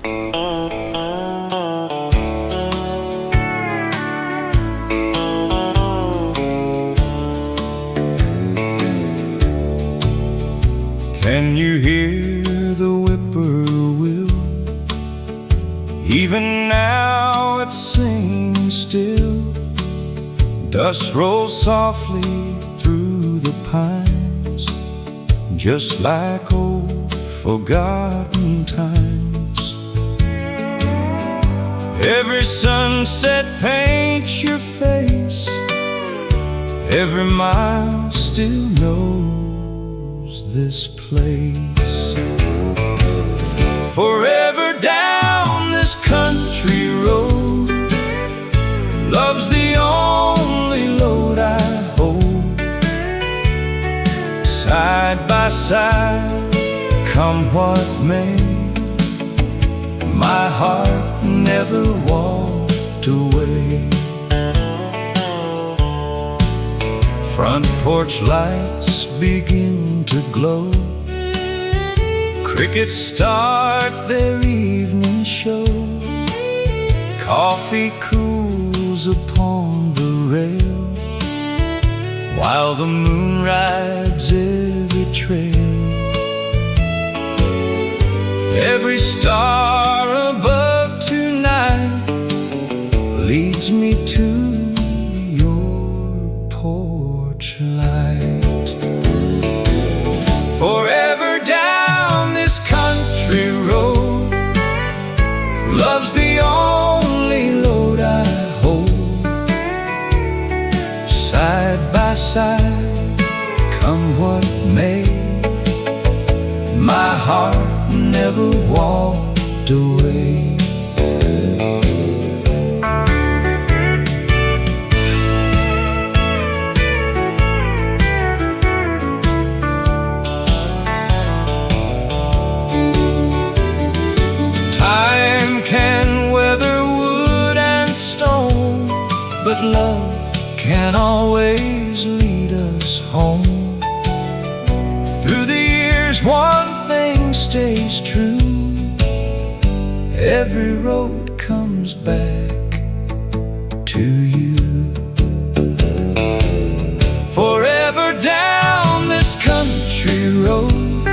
Can you hear the whippoorwill? Even now it sings still. Dust rolls softly through the pines, just like old forgotten times. Every sunset paints your face, every mile still knows this place. Forever down this country road, love's the only load I hold. Side by side, come what may, my heart never walked away. Front porch lights begin to glow, crickets start their evening show, coffee cools upon the rail, while the moon rides every trail. Every star above tonight leads me to your porch light. Forever down this country road, love's the only load I hold. Side by side, come what may, my heart never walked away. Time can weather wood and stone, but love can always lead us home. Through the years one thing stays true, every road comes back to you. Forever down this country road,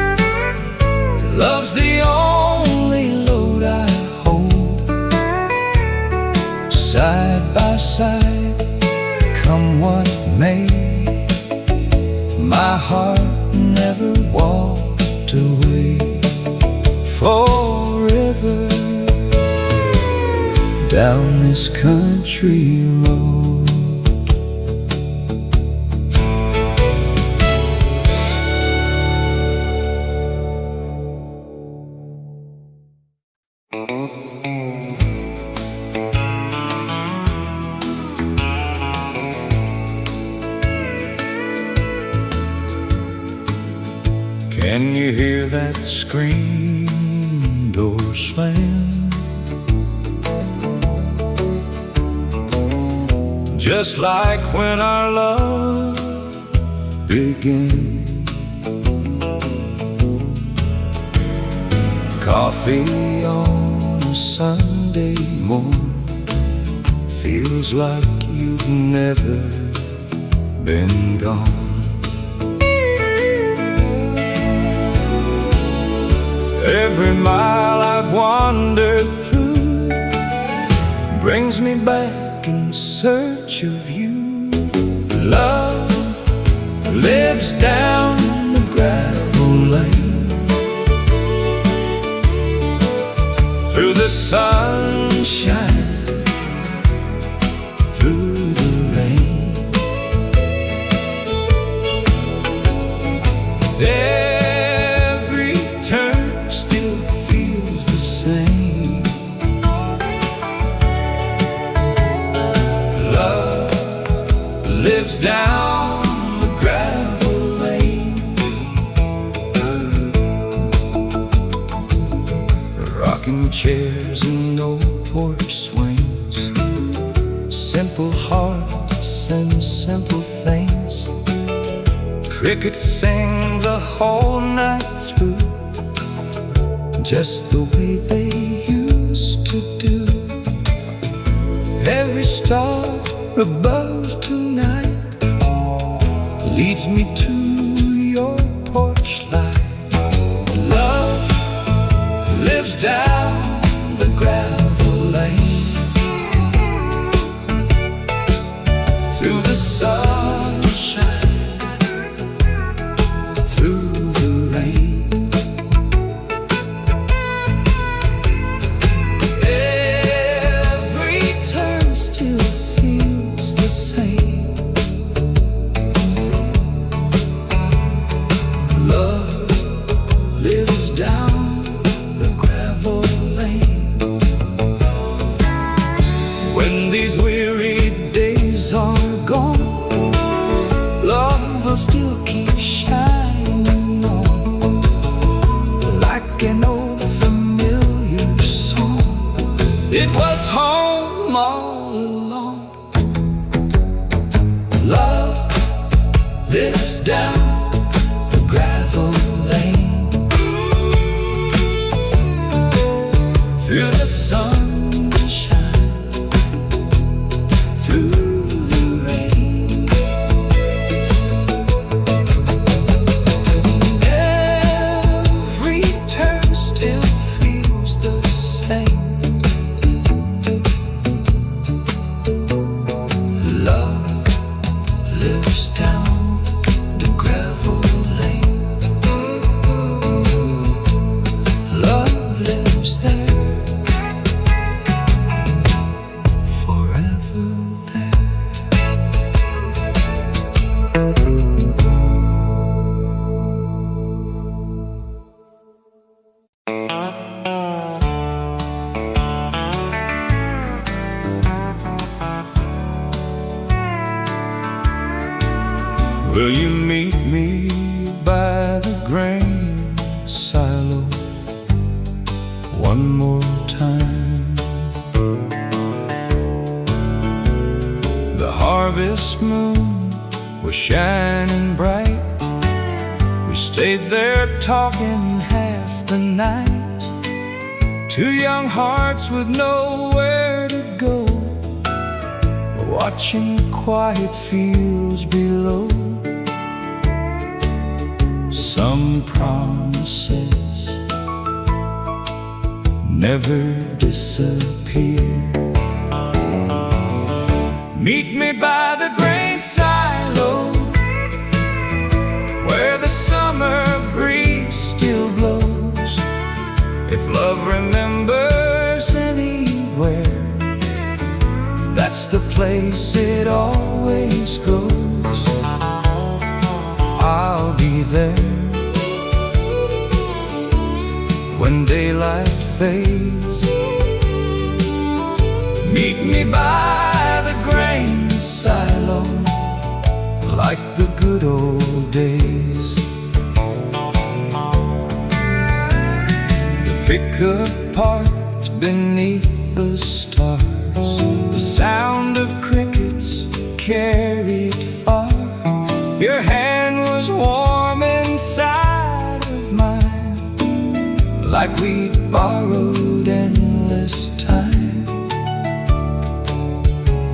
love's the only load I hold. Side by side, come what may, my heart never walked away. Forever down this country road. Can you hear that screen door slam? Just like when our love began. Coffee on a Sunday morning feels like you've never been gone. Every mile I've wandered through brings me back in search of you. Love lives down the gravel lane, through the sunshine, through the rain. Every turn still feels the same. Love lives down the gravel lane. Rocking chairs and old porch swings, simple hearts and simple things. Crickets sing the whole night through, just the way they used Every star above tonight leads me to your porch light. Love lives down the gravel lane, through the sunshine, through the rain. Every turn still feels the same. Love lives down the gravel lane. When these weary days are gone, love will still keep shining on, like an old familiar song. It was home all along. Love lives down the gravel lane, through the sunshine, through the rain. Every turn still feels the same. Love lives down the gravel lane. Love lives there, forever there. Will you meet me by the grain silo one more time? The harvest moon was shining bright. We stayed there talking half the night. Two young hearts with nowhere to go, watching quiet fields below. Some promises never disappear. Meet me by the grain silo, where the summer breeze still blows. If love remembers anywhere, that's the place it always goes. I'll be there when daylight fades. Meet me by the grain silo, like the good old days. The pickup parked beneath the stars, the sound of crickets carried far. Your hand was warm inside of mine, like we'd borrowed endless time.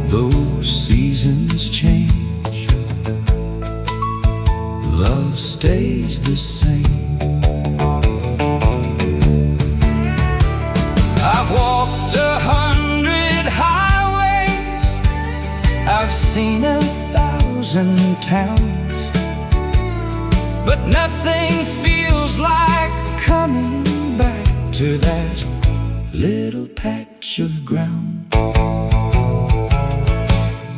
Those seasons change, love stays the same. I've walked 100 highways, I've seen 1,000 towns, but nothing feels like coming back to that little patch of ground.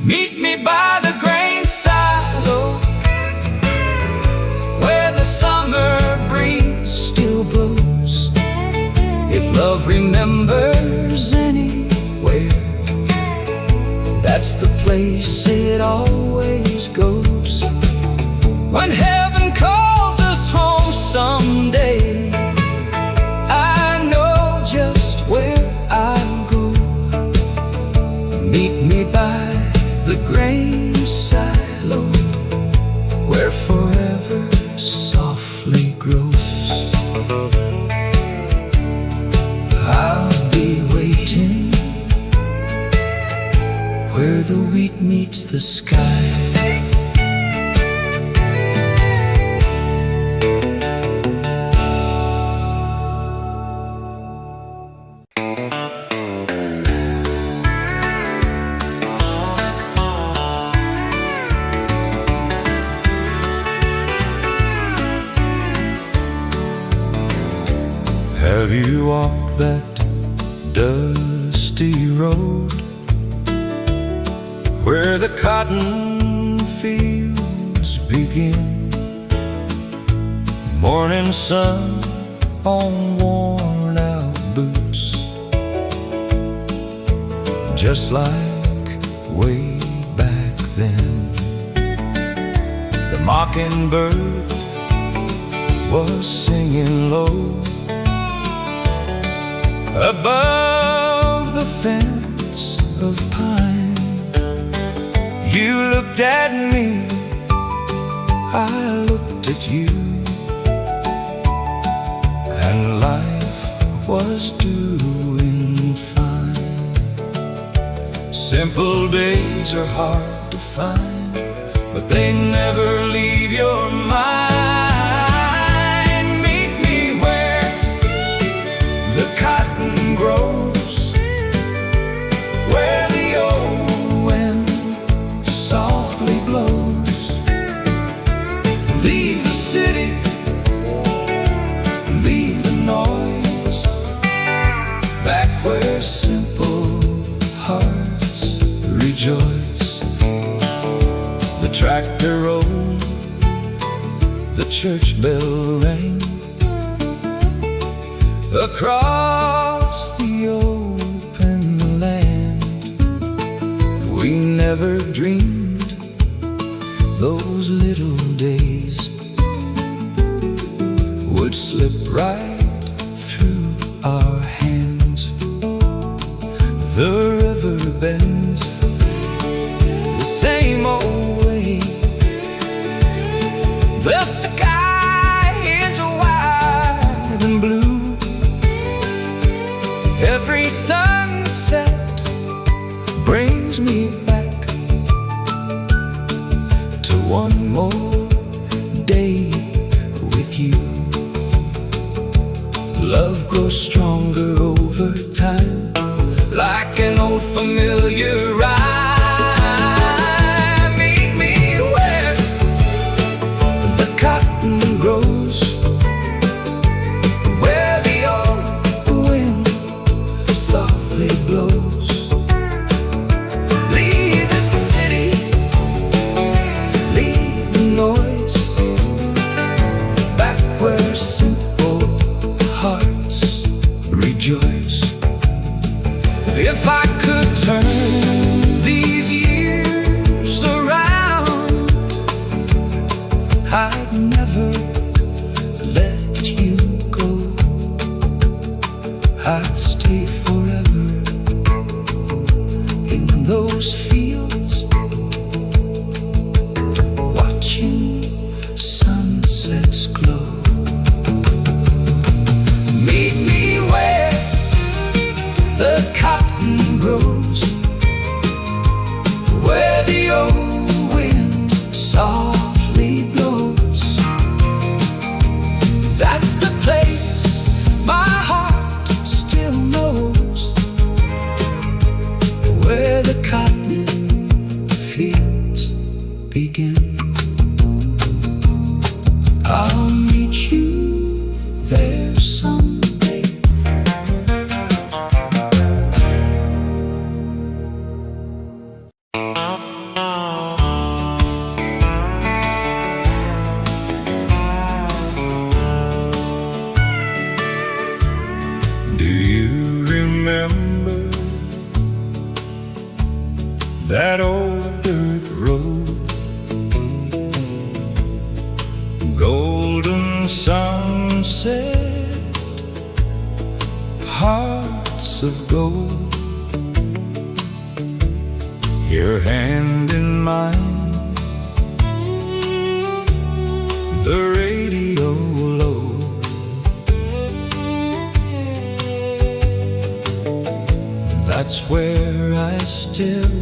Meet me by the grain silo, where the summer breeze still blows. If love remembers anywhere, that's the place it always goes. When heaven calls us home someday, I know just where I'll go. Meet me by the grain silo, where forever softly grows. I'll be waiting the wheat meets the sky. Have you walked that dusty road where the cotton fields begin? Morning sun on worn out boots, just like way back then. The mockingbird was singing low above the fence of pine. You looked at me, I looked at you, and life was doing fine. Simple days are hard to find, but they never leave your mind. Grows where the old wind softly blows. Leave the city, leave the noise, back where simple hearts rejoice. The tractor rolled, the church bell rang, across the open land. We never dreamed those little days would slip right through our hands. The river bends the same old way. The sky is wide and blue. Every sunset brings me back to one more day with you. Love grows stronger over time, like an old familiar rhyme. Meet me where the cotton grows, where the old wind softly blows. Leave the city, leave the noise, back where simple hearts rejoice. If I could turn these years around, I'd never let you go. I'd stay forever in those fields, watching sunsets glow. Meet me where the cotton grows, where the old wind softly blows. That's the place my heart still knows, where the cotton fields begin. I'll meet you there someday. Do you remember that old dirt road? Golden sunset, hearts of gold. Your hand in mine, the radio low. That's where I still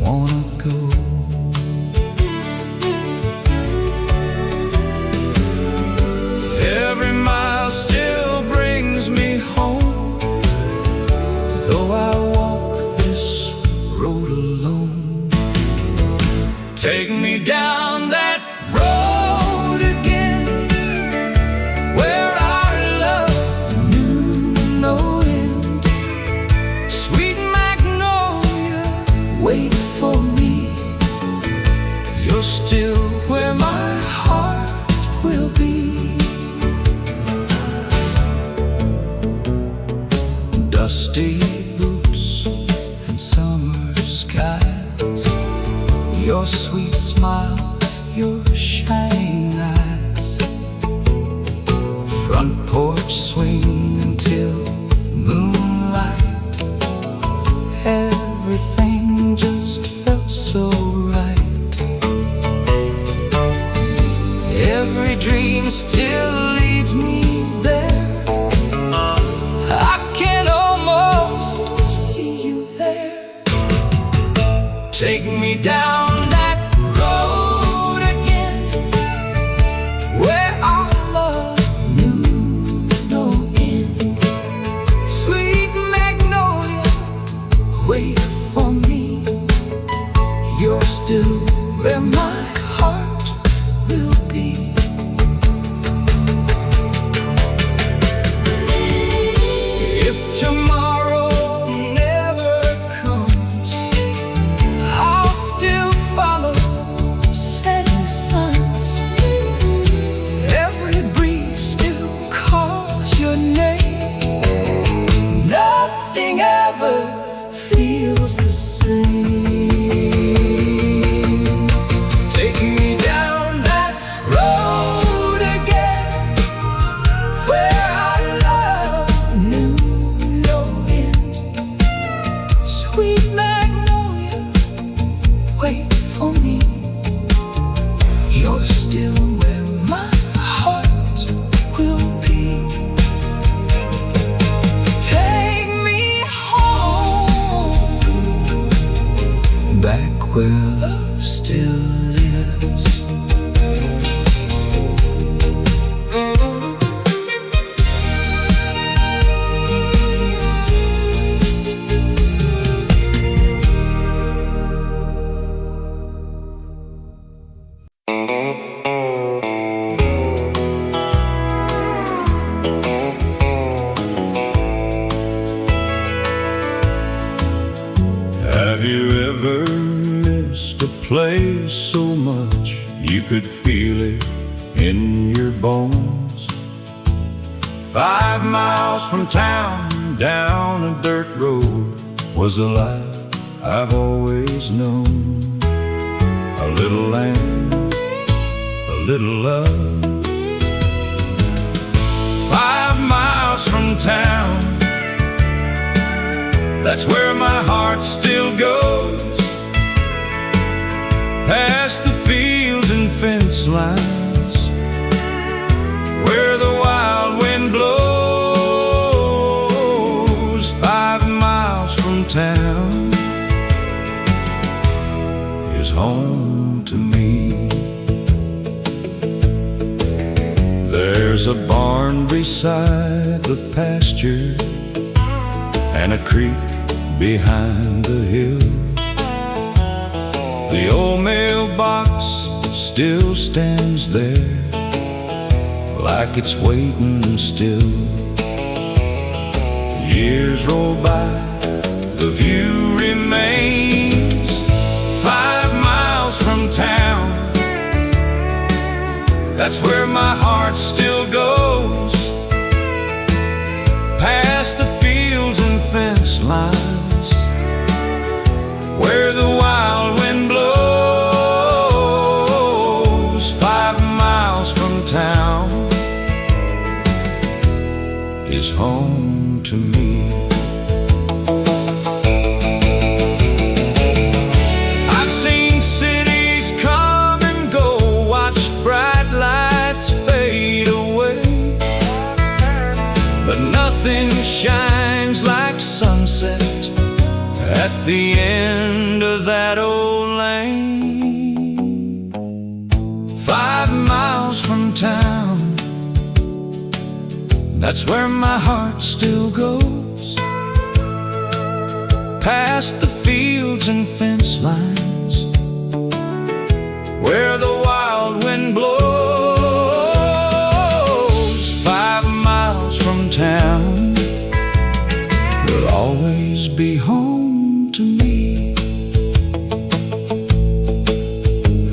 wanna go. Every mile still brings me home, though I walk this road alone. Take me down that road again, where our love knew no end. Sweet Magnolia, wait for me. You're still where my heart will be. Dusty boots and summer skies, your sweet smile, your shining eyes. Front porch swing until moonlight. Everything just felt so right. Every dream still leads me there. I can almost see you there. Take me down that road again, where our love knew no end. Sweet Magnolia, wait for me. You're still where my heart will be. If tomorrow never comes, I'll still follow setting suns. Every breeze still calls your name. Nothing ever feels the same. Take me down that road again, where our love knew no end. Sweet Magnolia, wait for me. You're still where my heart will be. Take me home, back where love still lives. Have you ever missed a place so much you could feel it in your bones? 5 miles from town, down a dirt road, was a life I've always known. A little land, a little love. 5 miles from town, that's where my heart still goes. Past the fields and fence lines, where the wild wind blows. 5 miles from town is home to me. There's a barn beside the pasture and a creek behind the hill. The old mailbox still stands there, like it's waiting still. Years roll by, the view remains. 5 miles from town, that's where my heart still goes. Past the fields and fence lines, where the wild wind blows. 5 miles from town is home to me. I've seen cities come and go, watched bright lights fade away, but nothing shines like sunset at the end of that old lane, 5 miles from town. That's where my heart still goes, past the fields and fence lines, where the wild wind blows. 5 miles from town will always be home to me,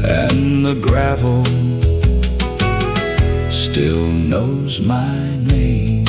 and the gravel still knows my name.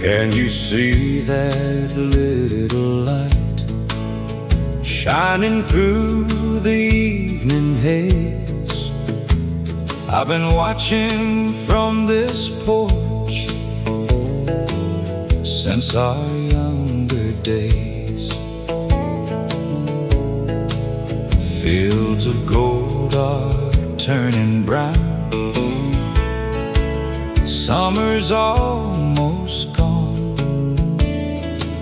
Can you see that little light shining through the evening haze? I've been watching from this porch since our younger days. Fields of gold are turning brown, summer's almost gone,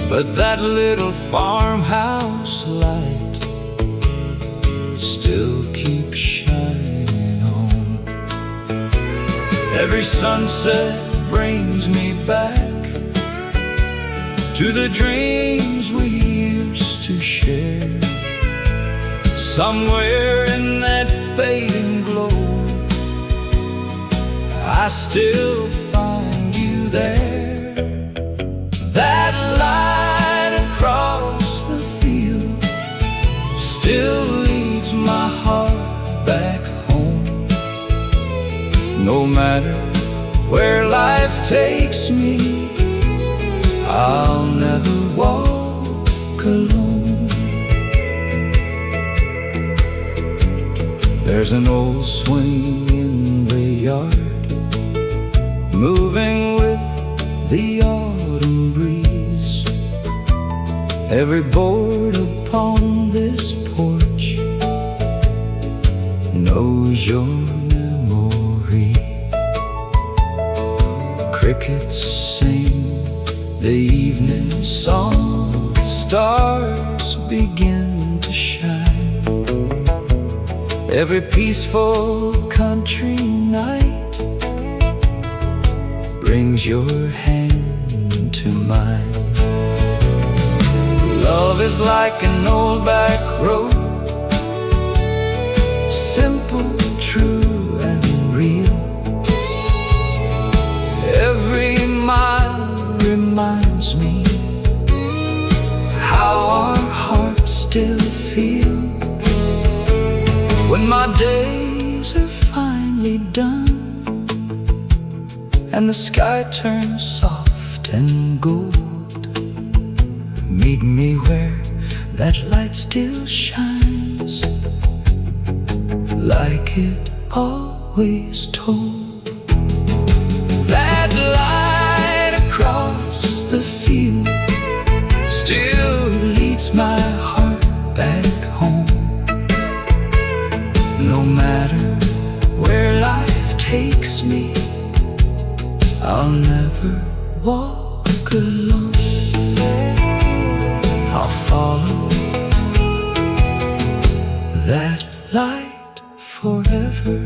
but that little farmhouse light still keeps shining on. Every sunset brings me back to the dreams we used to share. Somewhere in that fading glow, I still find you there. That light across the field still leads my heart back home. No matter where life takes me, I'll never walk alone. There's an old swing in the yard, moving with the autumn breeze. Every board upon this porch knows your memory. Crickets sing the evening song, stars begin to shine. Every peaceful country night brings your hand to mine. Love is like an old back road, simple, true, and real. Every mile reminds me how our hearts still feel. When my days are finally done and the sky turns soft and gold, meet me where that light still shines, like it always told. That light across the field still leads my heart back home. No matter where life takes me, I'll never walk alone. I'll follow that light forever.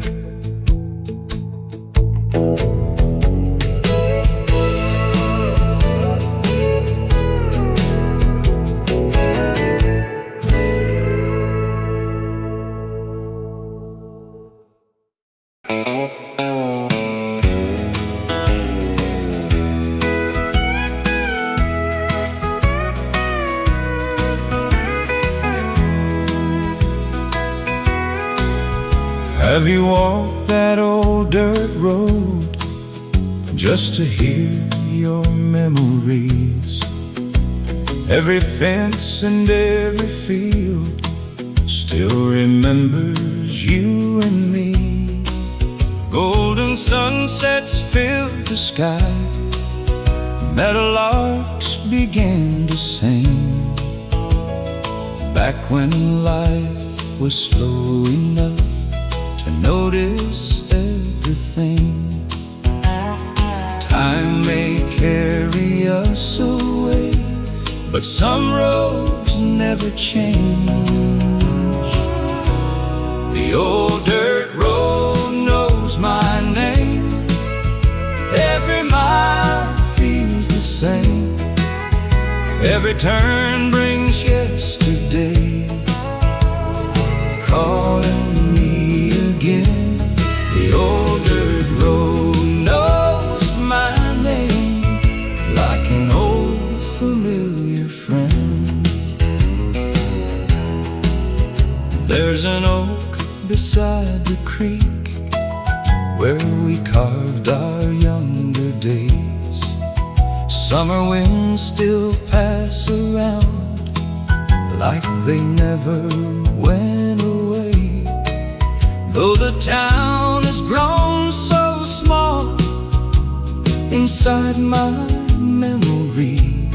Have you walked that old dirt road just to hear your memories. Every fence and every field still remembers you and me. Golden sunsets filled the sky, meadowlarks began to sing. Back when life was slow enough to notice everything. Time may carry us away, but some roads never change. The old dirt road knows my name. Every mile feels the same. Every turn brings yesterday, calling me again. The old dirt road knows my name, like an old familiar friend. There's an oak beside the creek where we carved our younger days. Summer winds still pass around like they never went away. Though the town has grown so small, inside my memory,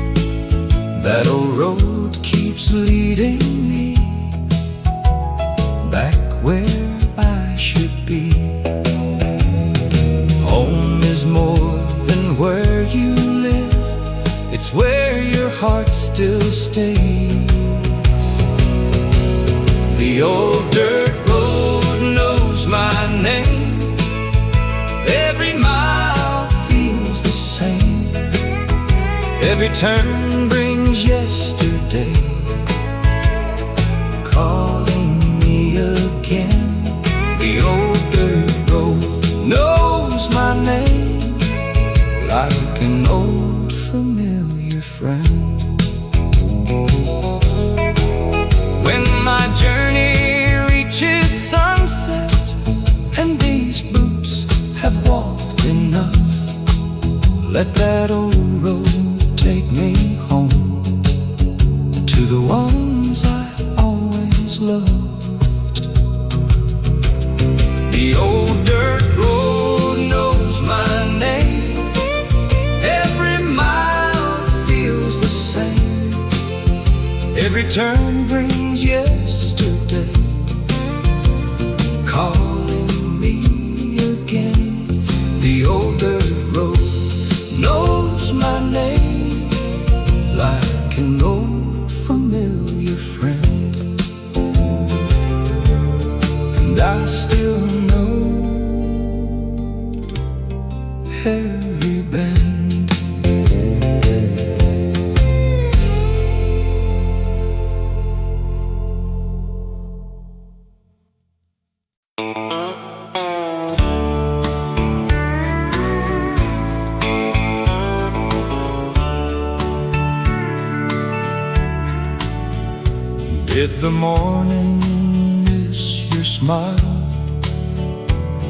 that old road keeps leading me back where I should be. Home is more than where you live, it's where your heart still stays. The old dirt road knows my name. Every mile feels the same. Every turn brings yesterday, calling me again. The old dirt road knows my name, like an old familiar friend. When my journey reaches sunset and these boots have walked enough, let that old road take me home to the ones I always loved. The old dirt road knows my name. Every mile feels the same. Every turn brings yesterday, calling me again. The old dirt road knows my name, like an old familiar friend. And I still know every bend. Did the morning miss your smile?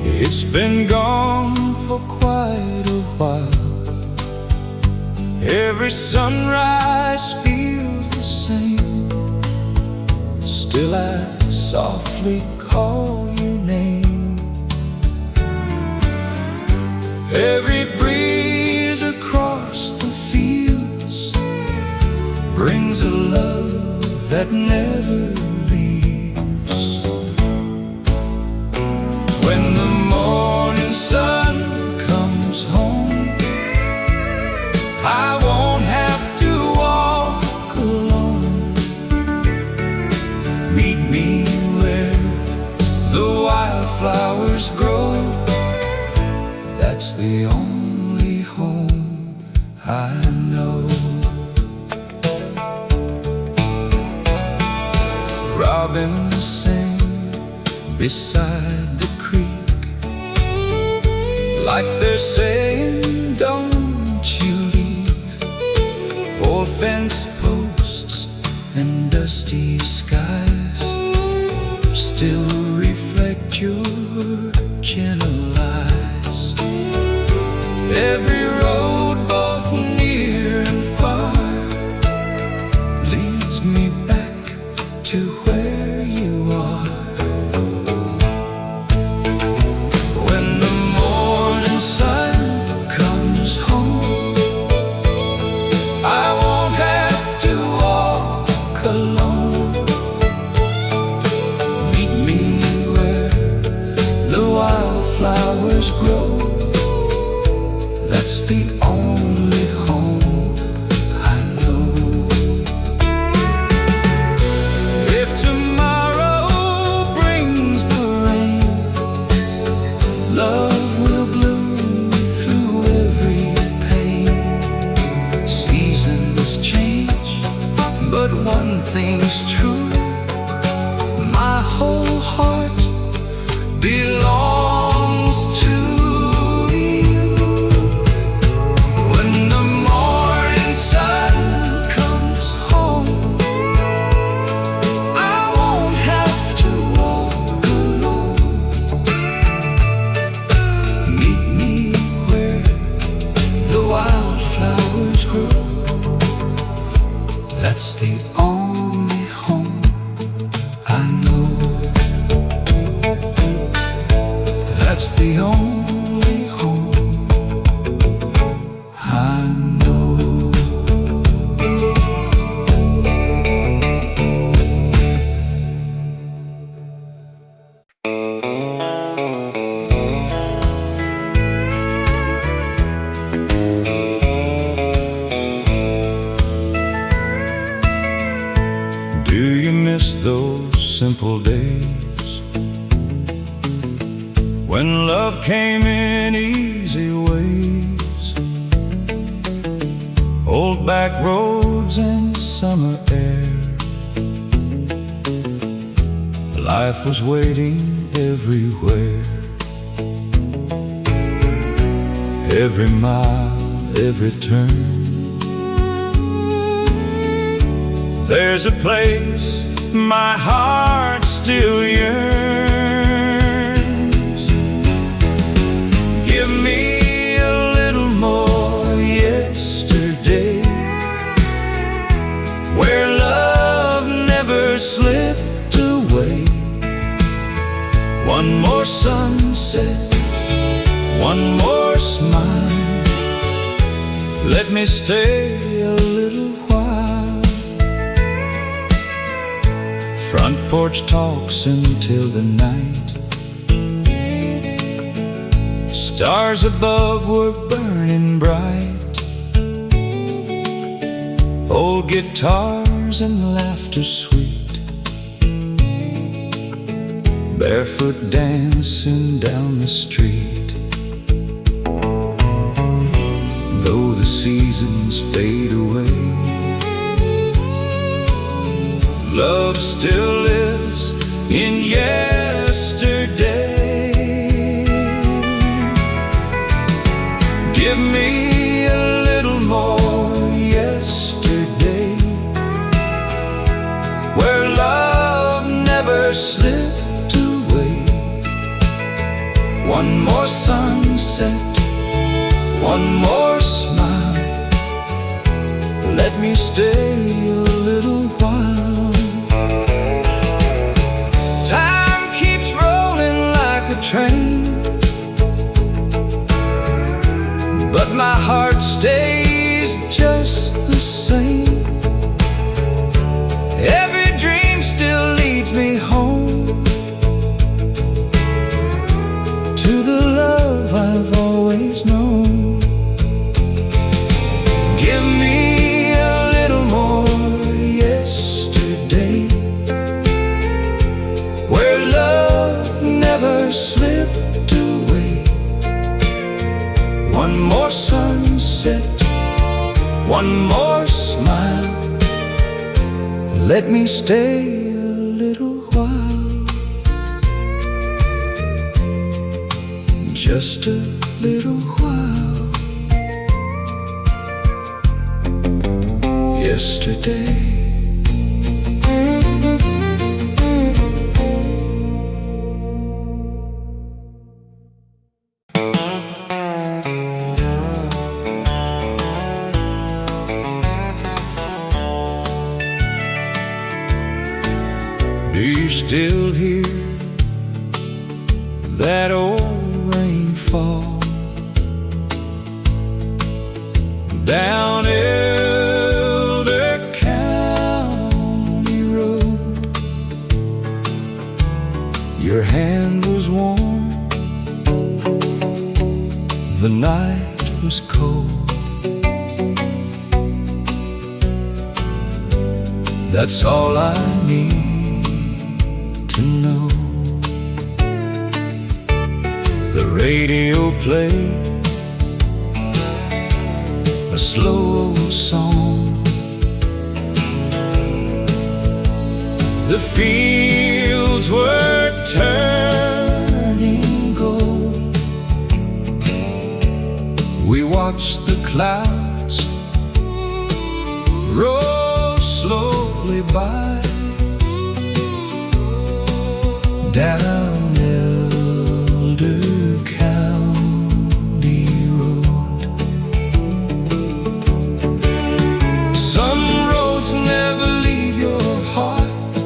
It's been gone for quite a while. Every sunrise feels the same. Still I softly call your name. Every breeze across the fields brings a love that never leaves. When the morning sun comes home, I won't have to walk alone. Meet me where the wildflowers grow. That's the only home I know. Robins sing beside the creek, like they're saying, don't you leave. Old fence posts and dusty skies still reflect your gentle eyes. Every flowers grow. That's the only home I know. If tomorrow brings the rain, love will bloom through every pain. Seasons change, but one thing's true: my whole heart belongs to you. When the morning sun comes home, I won't have to walk alone. Meet me where the wildflowers grow. That's the only home I know. That's the only home I know. Do you miss those simple days when love came in easy ways? Old back roads and summer air. Life was waiting everywhere. Every mile, every turn, there's a place my heart still yearns. Give me a little more yesterday, where love never slipped away. One more sunset, one more smile. Let me stay a little while. Front porch talks until the night. Stars above were burning bright. Old guitars and laughter sweet, barefoot dancing down the street. Though the seasons fade away, love still lives in yesterday. Give me a little more yesterday, where love never slipped away. One more sunset, one more smile. Let me stay a little while. Time keeps rolling like a train, but my heart stays just the same. Every dream still leads me home, to the love I've always known. Give me a little more yesterday, where love never slipped away. One more sunset, one more smile. Let me stay a little while, just a little while. Yesterday. Do you still hear that old rainfall down Elder County Road? Your hand was warm The night was cold. That's all I need to know. The radio played a slow old song. The fields were turning gold. We watched the clouds roll slowly by down Elder County Road. Some roads never leave your heart,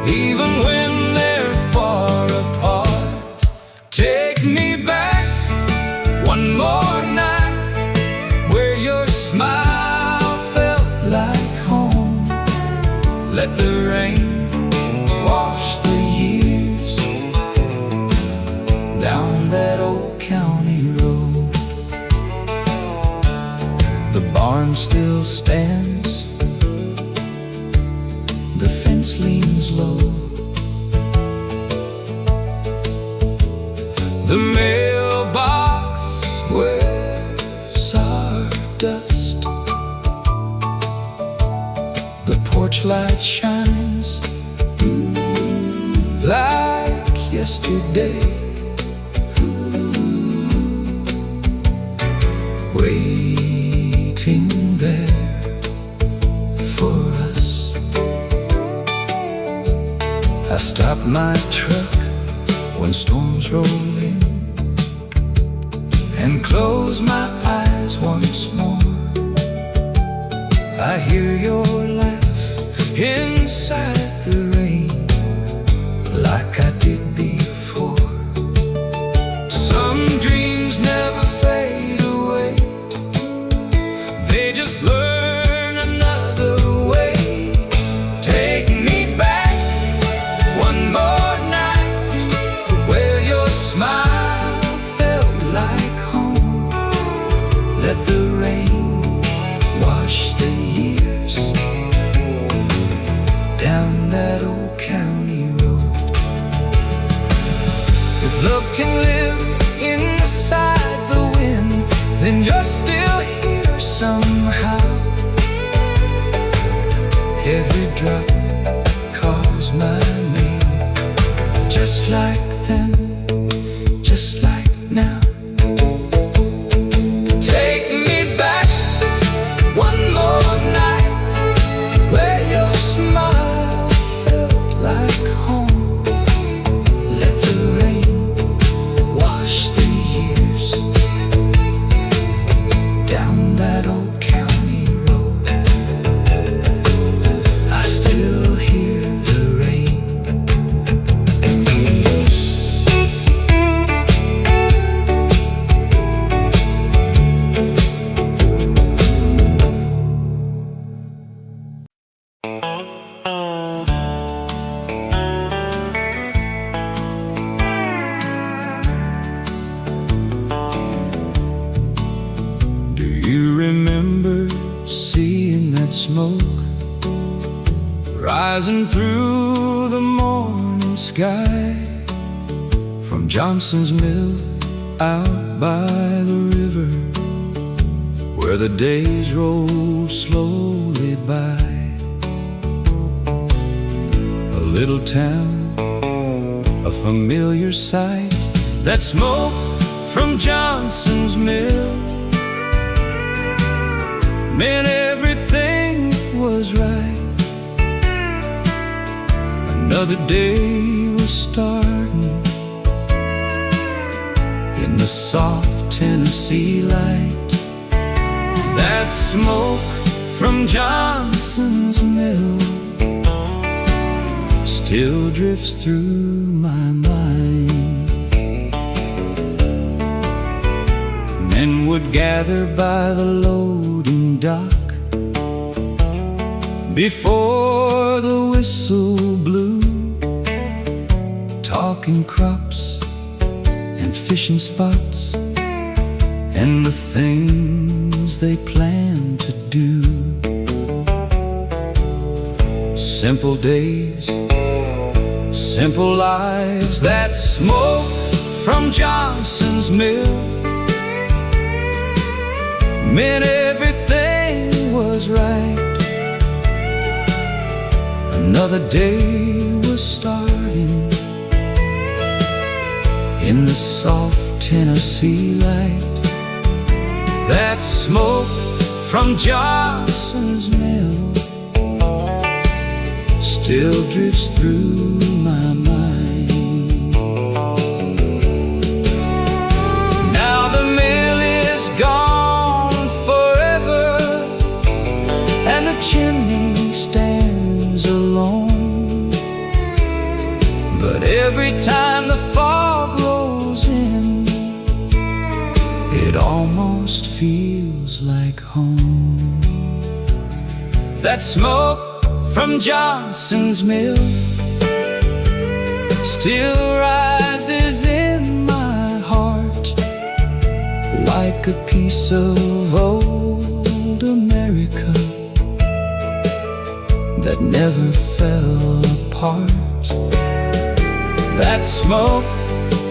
even when they're far apart. Take me back one more night, where your smile felt like home. Let the rain wash the years down that old county road. The barn still stands, the fence leans low. The mailbox wears our dust. The porch light shines like yesterday, waiting there for us. I stop my truck when storms roll in and close my eyes once more. I hear your laugh inside the rain, like I did before. Some dreams never fade away, they just learn another way. Take me back one more night, where your smile felt like home. Let the rain wash the years down that old county road. If love can live inside the wind, then you're still here somehow. Every drop calls my name, just like then, just like now. Take me back one more night, where your smile felt like home. Let the rain wash the years down that old county road. I still hear the rain. Do you remember seeing that smoke rising through the morning sky from Johnson's mill out by the river, where the days roll slowly by? A little town, a familiar sight, that smoke from Johnson's mill meant everything was right. Another day was starting in the soft Tennessee light. That smoke from Johnson's mill still drifts through my mind. Men would gather by the loading dock before the whistle blew, talking crops and fishing spots and the things they plan to do. Simple days, simple lives, that smoke from Johnson's mill meant everything was right. Another day was starting in the soft Tennessee light. That smoke from Johnson's mill still drifts through my mind. Now the mill is gone forever, and the chimney stands alone. But every time the fog rolls in, it almost feels like home. That smoke from Johnson's mill still rises in my heart like a piece of old America that never fell apart. That smoke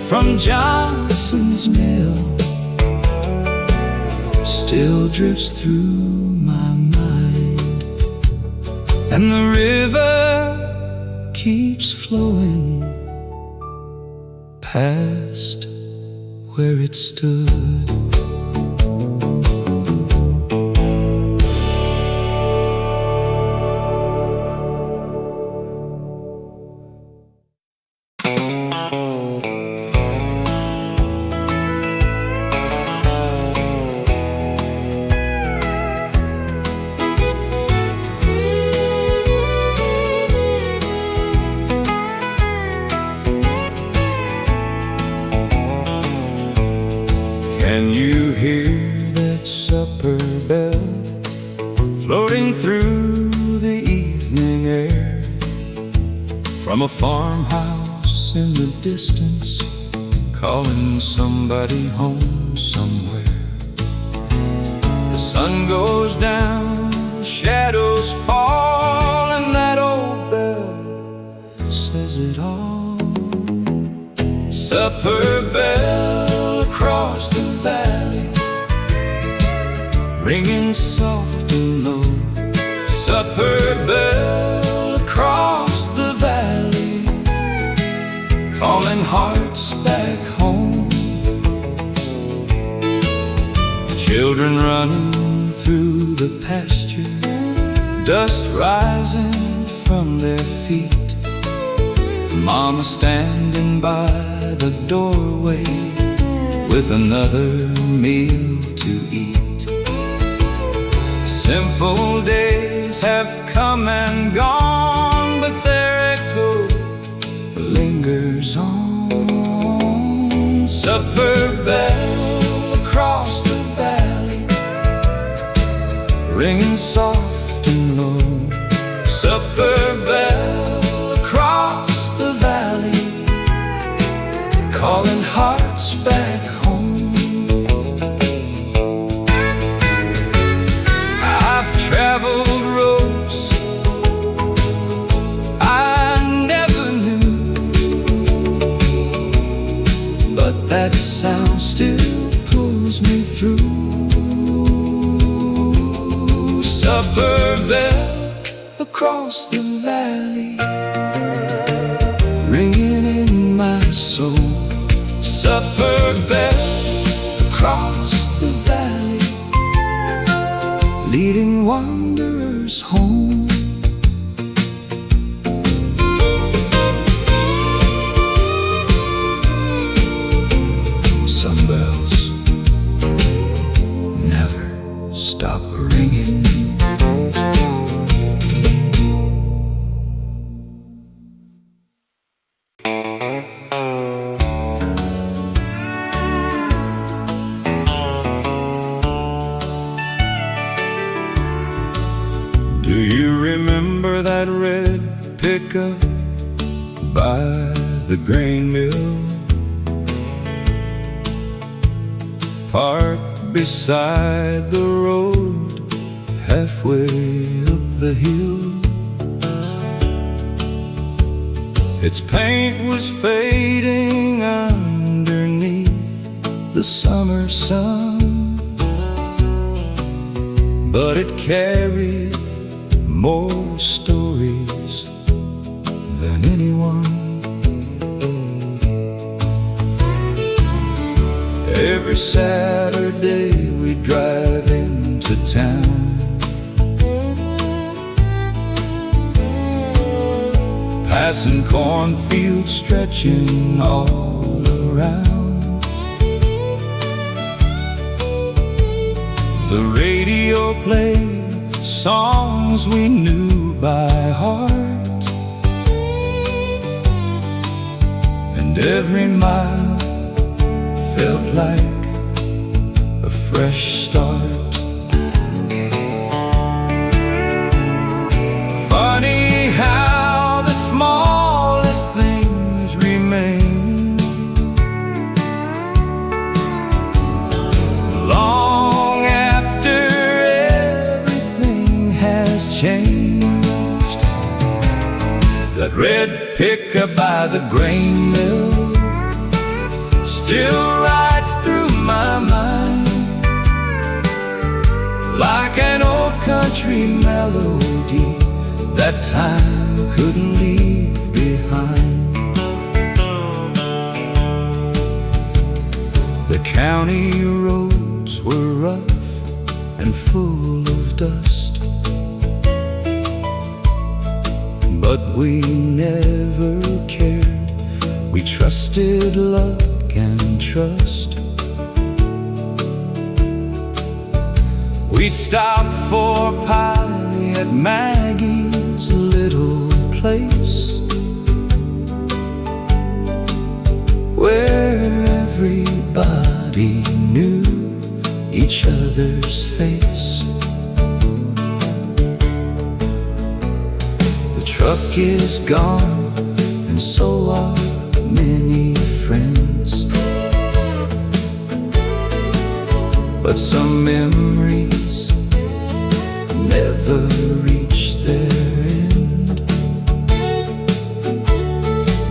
from Johnson's mill still drifts through my mind, and the river keeps flowing past where it stood. Can you hear that supper bell floating through the evening air from a farmhouse in the distance, calling somebody home somewhere? The sun goes down, shadows fall, and that old bell says it all. Supper bell across the valley, ringing soft and low. Supper bell across the valley, calling hearts back home. Children running through the pasture, dust rising from their feet. Mama standing by the doorway with another meal to eat. Simple days have come and gone, but their echo lingers on. Supper bell across the valley, ringing soft and low. Supper bell across the valley, calling hearts back home. I've traveled roads I never knew, but that sound still pulls me through. Supper bell across the valley, ringing in my soul. Supper bell across the valley, leading wanderers home. Some bells never stop ringing. Do you remember that red pickup by the grain mill, parked beside the road, halfway up the hill. Its paint was fading underneath the summer sun, but it carried more stories than anyone. Every Saturday we'd drive into town, passing cornfields stretching all around. The radio played songs we knew by heart, and every mile felt like a fresh start. Funny how the smallest things remain long after everything has changed. That red pickup by the grain mill still rides through my mind like an old country melody that time couldn't leave behind. The county roads were rough and full of dust, but we never cared. We trusted luck and trust. We'd stop for pie at Maggie's little place, where everybody knew each other's face. The truck is gone, and so are many friends, but some memories never reach their end.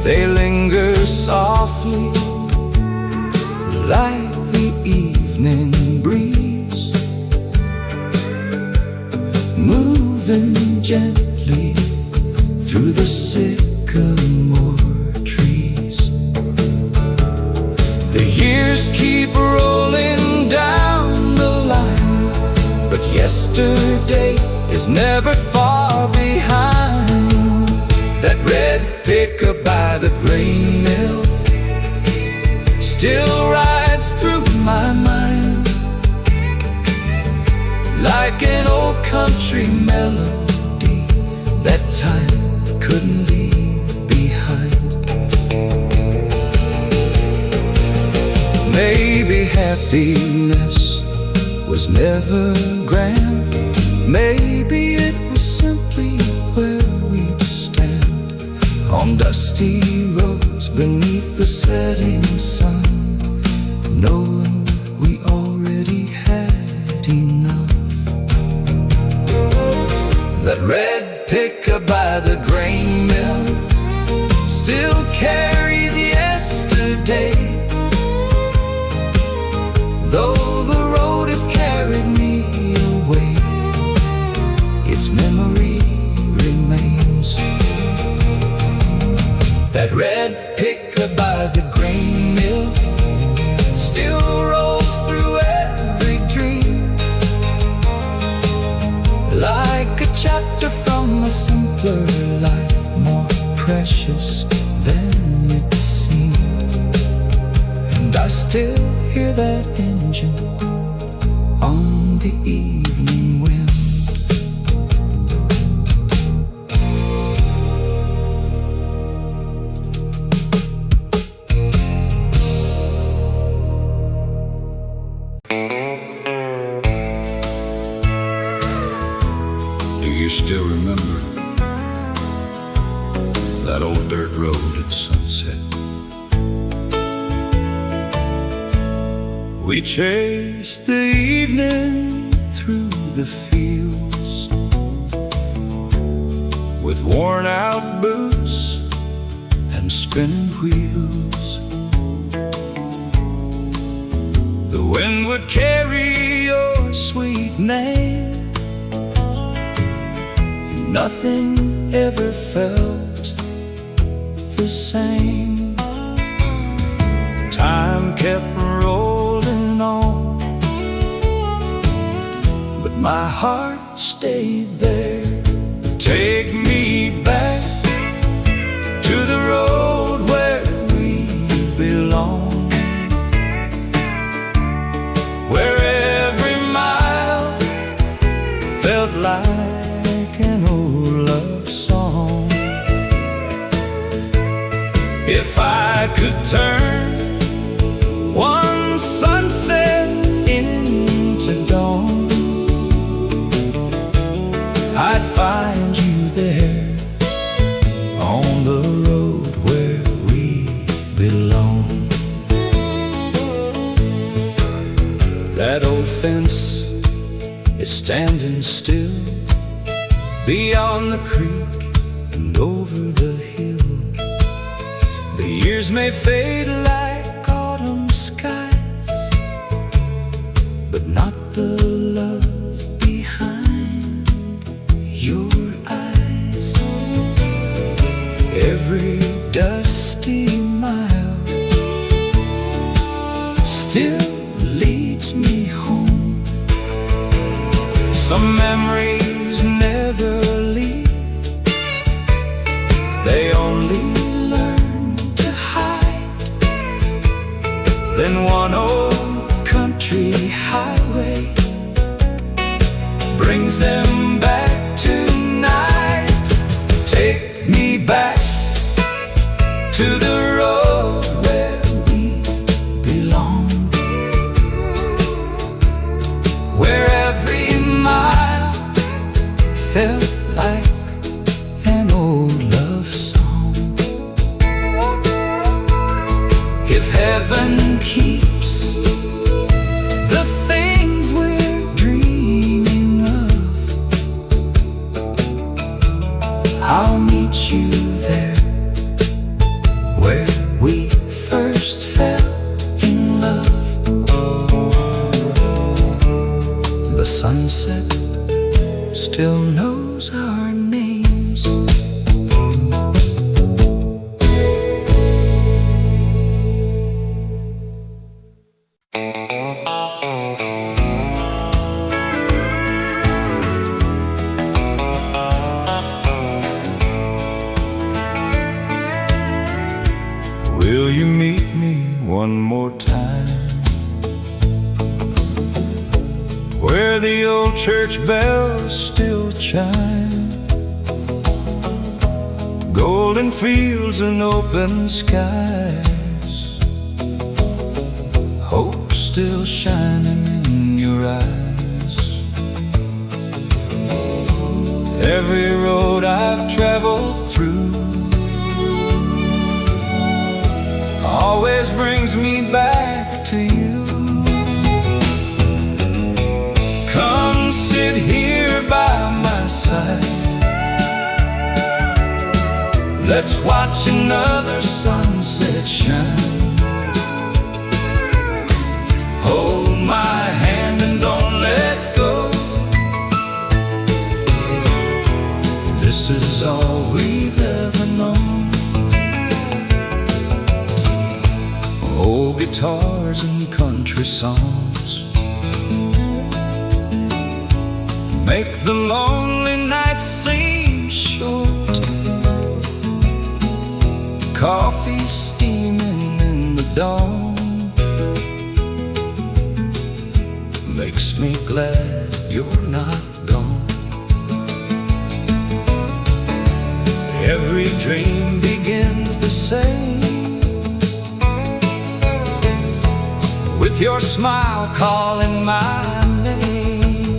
They linger softly like the evening breeze, moving gently through the sycamore trees. The years keep rolling down the line, but yesterday is never far behind. That red pickup by the grain mill still rides through my mind like an old country melody that time couldn't leave behind. Maybe happiness was never grand. Maybe it was simply where we'd stand on dusty roads beneath the setting sun, knowing we already had enough. That red pickup by the grain mill still carries yesterday, though the road has carried me away. Its memory remains. That red pickup by the grain mill still rolls through every dream like a chapter from a simpler life, more precious than it seemed. And I still hear that engine on the evening wind. Do you still remember that old dirt road at sunset? We chased the evening through the fields with worn out boots and spinning wheels. The wind would carry your sweet name, and nothing ever felt the same. Time kept rolling on, but my heart stayed there. Take me back to the road where we belong, where every mile felt like an old love song. If I could turn one sunset into dawn, I'd find you there on the road where we belong. That old fence is standing still beyond the creek and over the hill. The years may fade like autumn skies, but not the love behind your eyes. Every dusty mile still leads me home. Some memories never leave, they only learn to hide. Then one old country highway brings them back tonight. Take me back to the road where we belong, where every mile felt like an old love song. If heaven keeps the things we're dreaming of, I'll meet you there where we first fell in love. The sunset still knows our names. Will you meet me one more time where the old church bells still chime? Golden fields and open skies, hope still shining in your eyes. Every road I've traveled through always brings me back to you. Come sit here by my side, let's watch another sunset shine. Hold my hand and don't let go. This is all we've ever known. Old guitars and country songs make the lonely nights seem short. Coffee steaming in the dawn makes me glad you're not gone. Every dream begins the same, with your smile calling my name.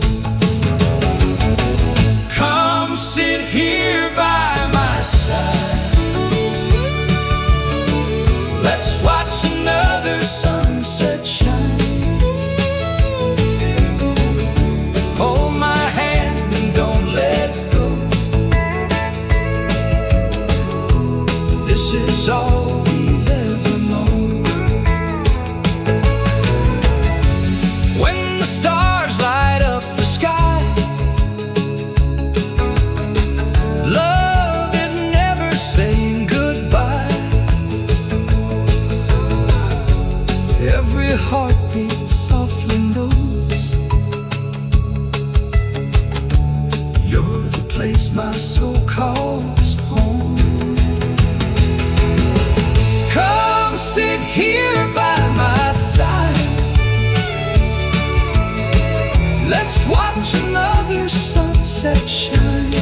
Come sit here by my side, let's watch another sunset shine. your heartbeat softly knows. You're the place my soul calls home. Come sit here by my side. Let's watch another sunset shine.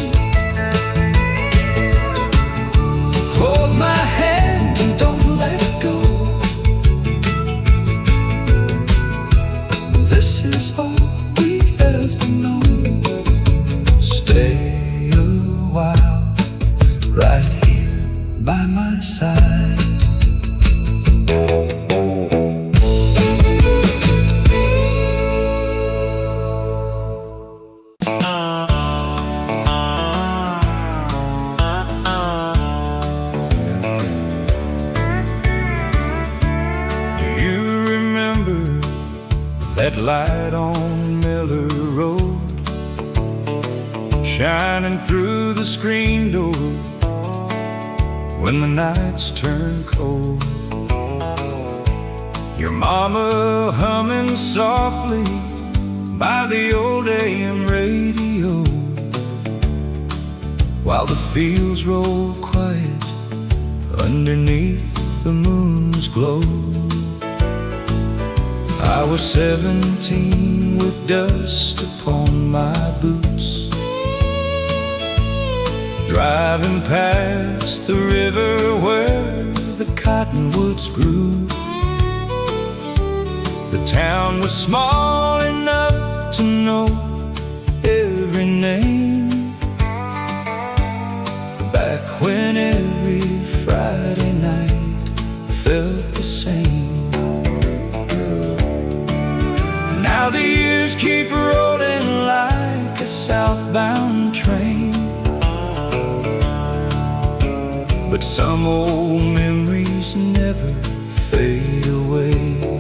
Hold my hand and don't let go. This is all we've ever known. Stay a while right here by my side. That light on Miller Road, shining through the screen door when the nights turn cold. Your mama humming softly by the old AM radio, while the fields roll quiet underneath the moon's glow. I was 17 with dust upon my boots, driving past the river where the cottonwoods grew. The town was small enough to know every name, back when every Friday night felt the same. Now the years keep rolling like a southbound train, but some old memories never fade away.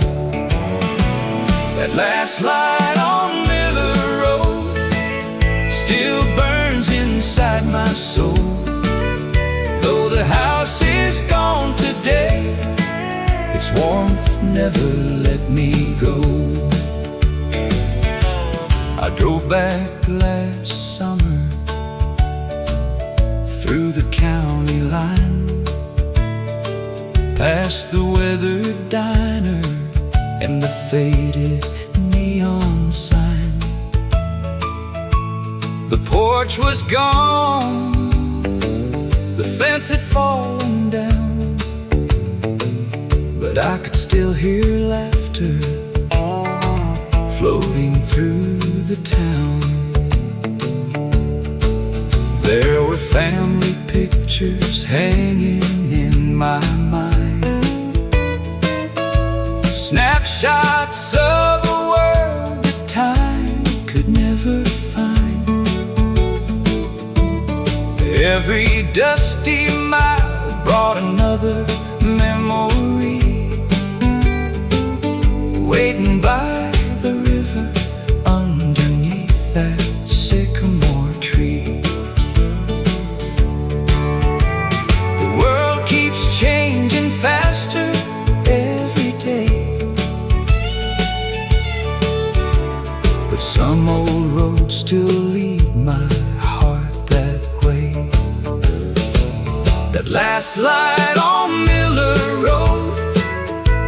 That last light on Miller Road still burns inside my soul. Though the house is gone today, its warmth never let me go. I drove back last summer through the county line, past the weathered diner and the faded neon sign. The porch was gone, the fence had fallen down, but I could still hear laughter floating through the town. There were family pictures hanging in my mind, snapshots of a world that time could never find. Every dusty mile brought another memory, waiting by the river underneath that sycamore tree. The world keeps changing faster every day, but some old roads still lead my heart that way. That last light on Miller Road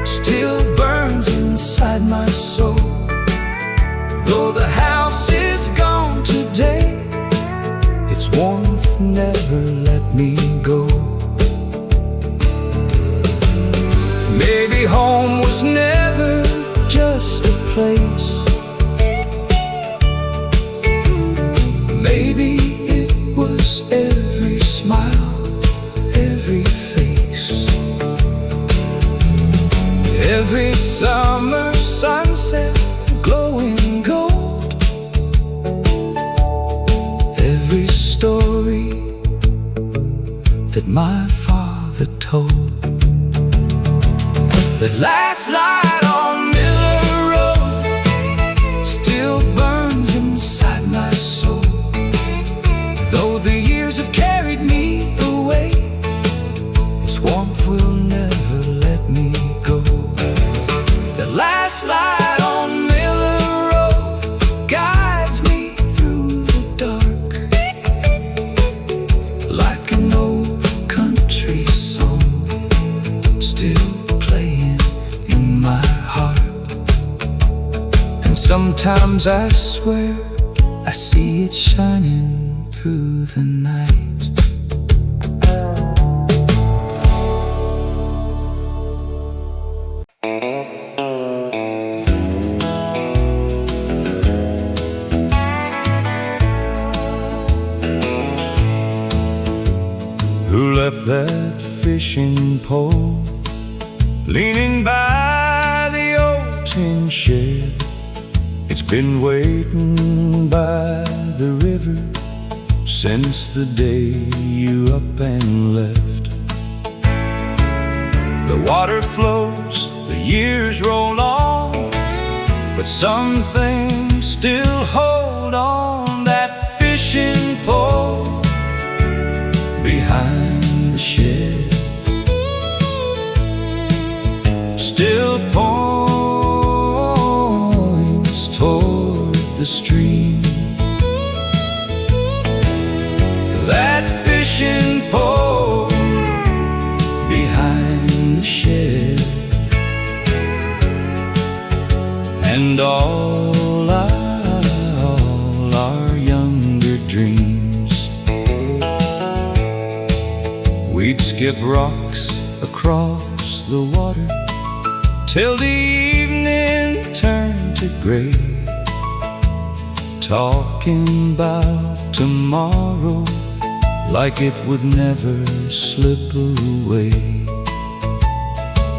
still burns inside my soul. Though the house is gone today, its warmth never let me go. Maybe home was never just a place, maybe it was every smile, every face, every summer sunset glowing gold, every story that my father told. The last light on Miller Road still burns inside my soul. Though the years have carried me away, its warmth will never let me go. The last last light on Miller Road guides me through the dark, like an old country song still playing in my heart. And sometimes I swear I see it shining through the night. Who left that fishing pole leaning by the old tin shed? It's been waiting by the river since the day you up and left. The water flows, the years roll on, but some things still hold on. That fishing pole behind the shed still points toward the stream. That fishing pole behind the shed, and all our younger dreams. We'd skip rocks across the water till the evening turned to gray, talking about tomorrow like it would never slip away.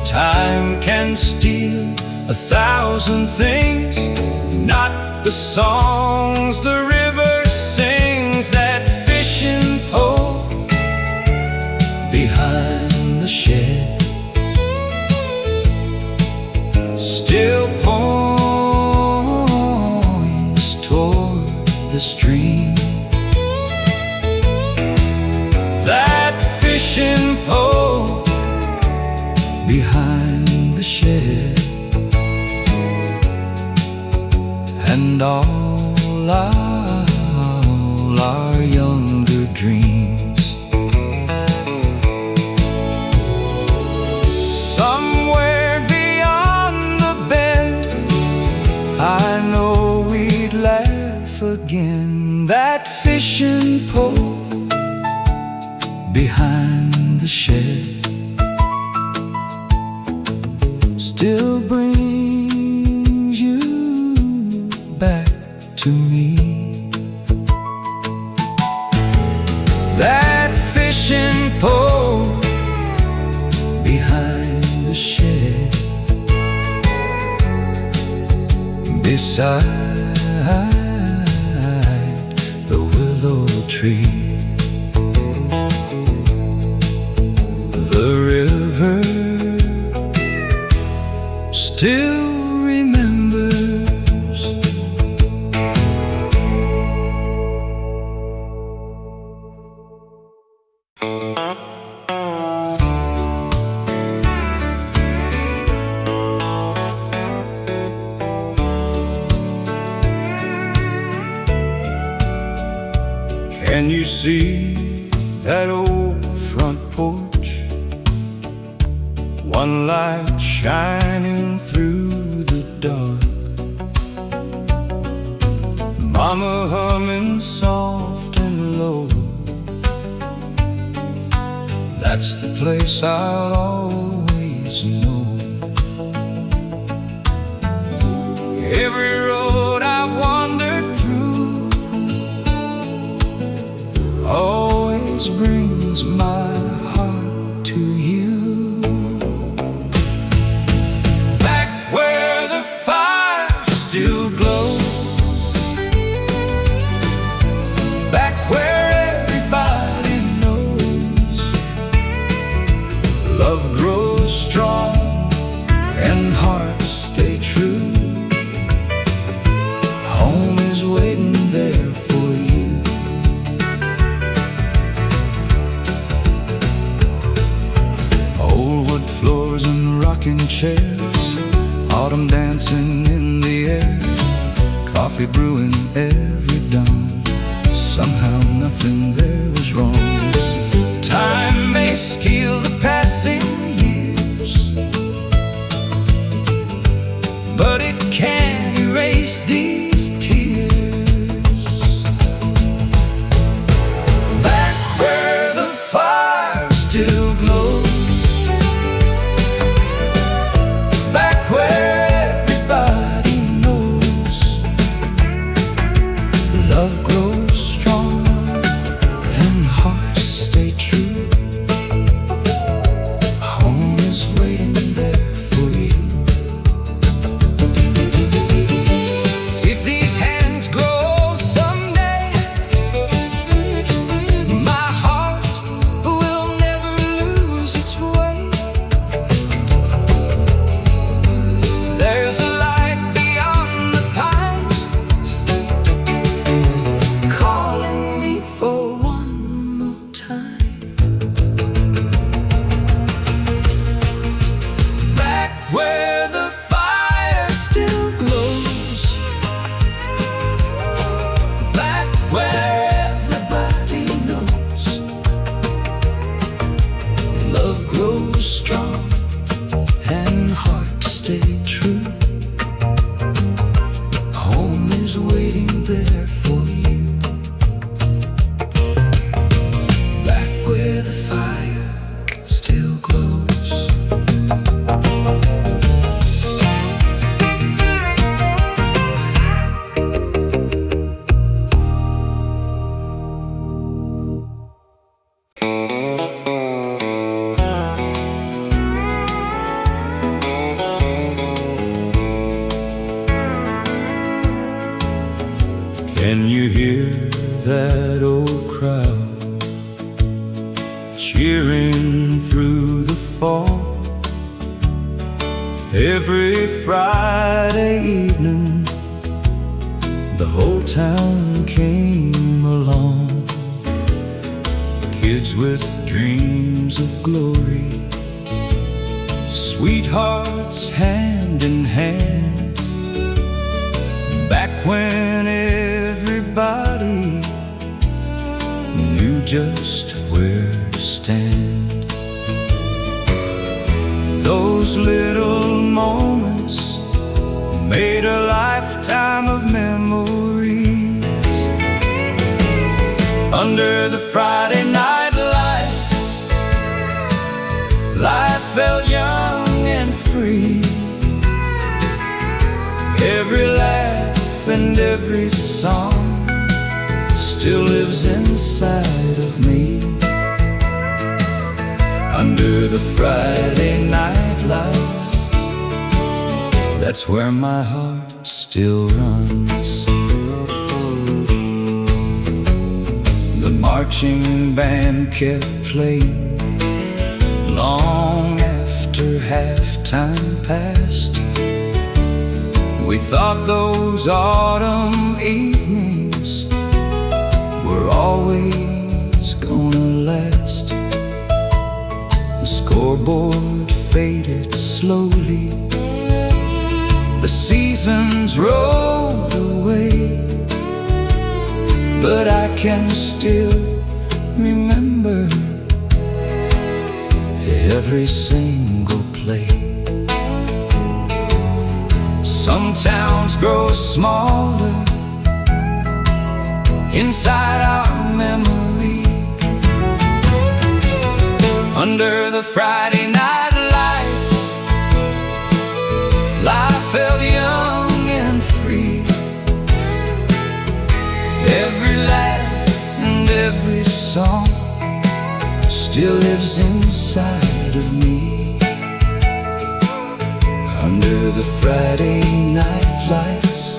Time can steal 1,000 things, not the songs the river sings. That fishing pole behind the shed still points toward the stream. That fishing pole behind the shed, and all our younger dreams. Somewhere beyond the bend, I know we'd laugh again. That fishing pole behind the shed still brings you back to me. That fishing pole behind the shed, beside the willow tree. The river still remembers. Can you see that old front porch? One light shining through the dark, Mama humming soft and low. That's the place I'll always know. Every road I've wandered through always brings my heart to you. Back where the fire still glows, back where everybody knows love grows strong and hearts stay true. dancing in the air, coffee brewing every dawn. Somehow nothing there was wrong. Time may steal the passing years, but it can't erase these tears. Back where the fire still glows, back where everybody knows love grows strong and hearts stay true. Home is waiting there for you. If these hands grow someday, my heart will never lose its way. There's a light beyond the pines, calling me for one more time. Back where the fire still glows, back where everybody knows love grows strong and hearts stay true. Home is waiting there for you. Back where the fire still glows. Can you hear that old crowd cheering through the fall? Every Friday evening, the whole town came along. Kids with dreams of glory, sweethearts hand in hand. Back when everybody knew just where to stand. Those little moments made a lifetime of memories. Under the Friday night lights, life felt young and free. Every laugh and every song still lives inside of me. Under the Friday night lights, that's where my heart still runs. The marching band kept playing long after halftime passed. We thought those autumn evenings were always gonna last. The scoreboard faded slowly, the seasons rolled away, but I can still remember every single play. Some towns grow smaller inside our memory. Under the Friday night lights, life felt young and free. Every laugh and every song still lives inside of me. Under the Friday night lights,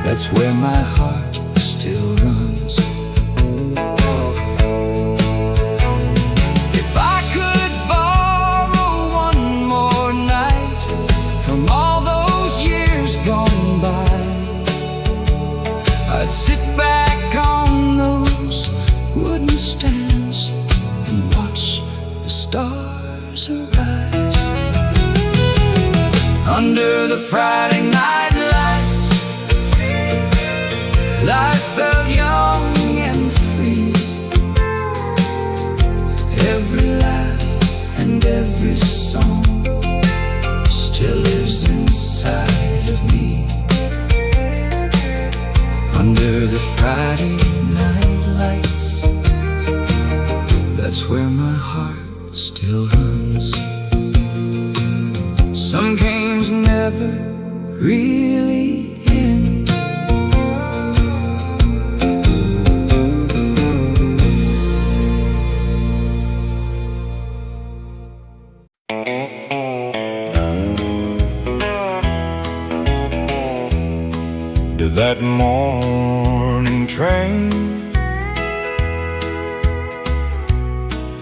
that's where my heart still runs. If I could borrow one more night from all those years gone by, I'd sit back on those wooden stands and watch the stars arise. Under Under the Friday night lights, life felt young and free. Every laugh and every song still lives inside of me. Under the Friday night lights, that's where my heart still runs. Some games never really end. Did that morning train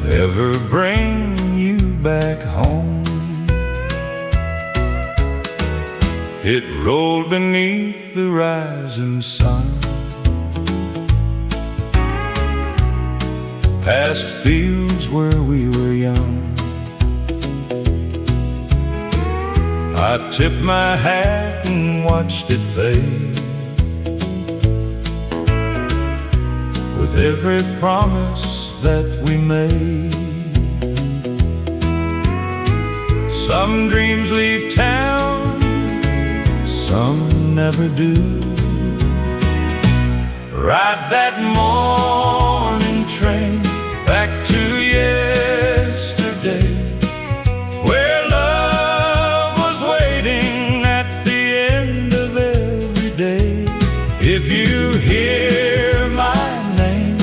ever bring you back home? It rolled beneath the rising sun, past fields where we were young. I tipped my hat and watched it fade, with every promise that we made. Some dreams leave town, some never do. Ride that morning train back to yesterday, where love was waiting at the end of every day. If you hear my name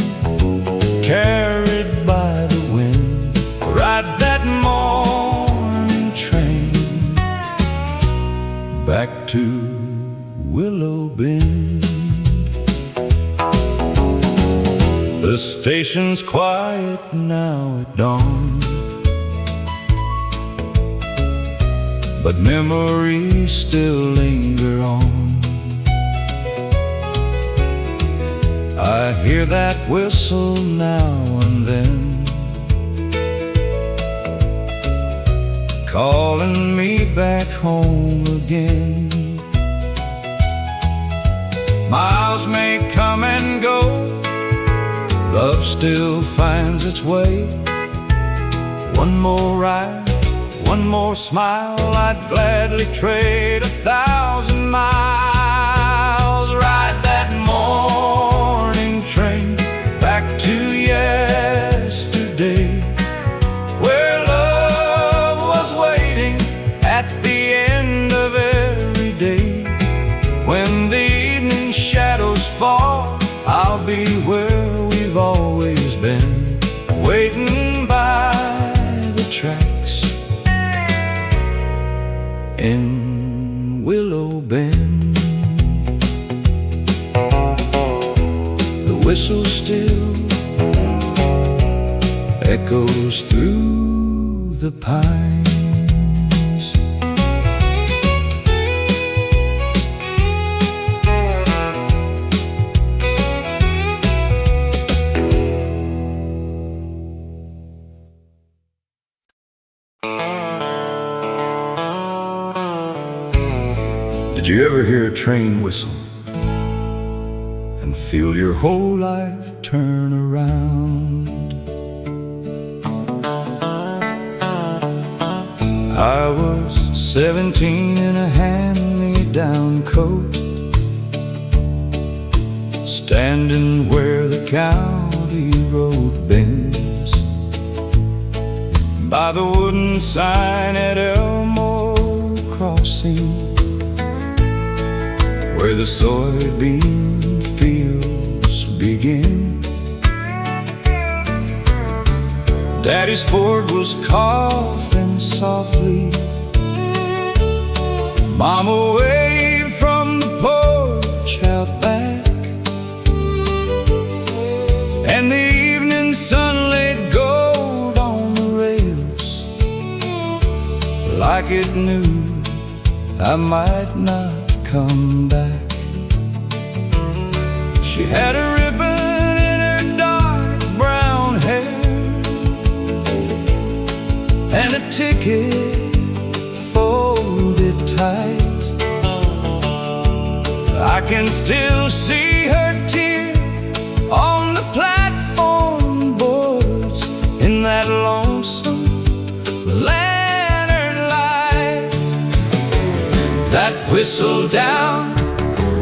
carried by the wind, ride that morning train back to Willow Bend. The station's quiet now at dawn, but memories still linger on. I hear that whistle now and then, calling me back home again. Miles may come and go, love still finds its way. One more ride, one more smile, I'd gladly trade 1,000 miles. Ride that morning train back to yesterday, where love was waiting at the end of every day. When the evening shadows fall, I'll be where we've always been, waiting by the tracks in Willow Bend. The whistle still echoes through the pines. Did you ever hear a train whistle and feel your whole life turn around? I was 17 in a hand-me-down coat, standing where the county road bends, by the wooden sign at Elmore Crossing, where the soybean fields begin. Daddy's Ford was coughing softly, Mama waved from the porch out back, and the evening sun laid gold on the rails, like it knew I might not come back. She had a ribbon in her dark brown hair and a ticket folded tight. I can still see her tear on the platform boards in that lonesome lantern light. That whistle down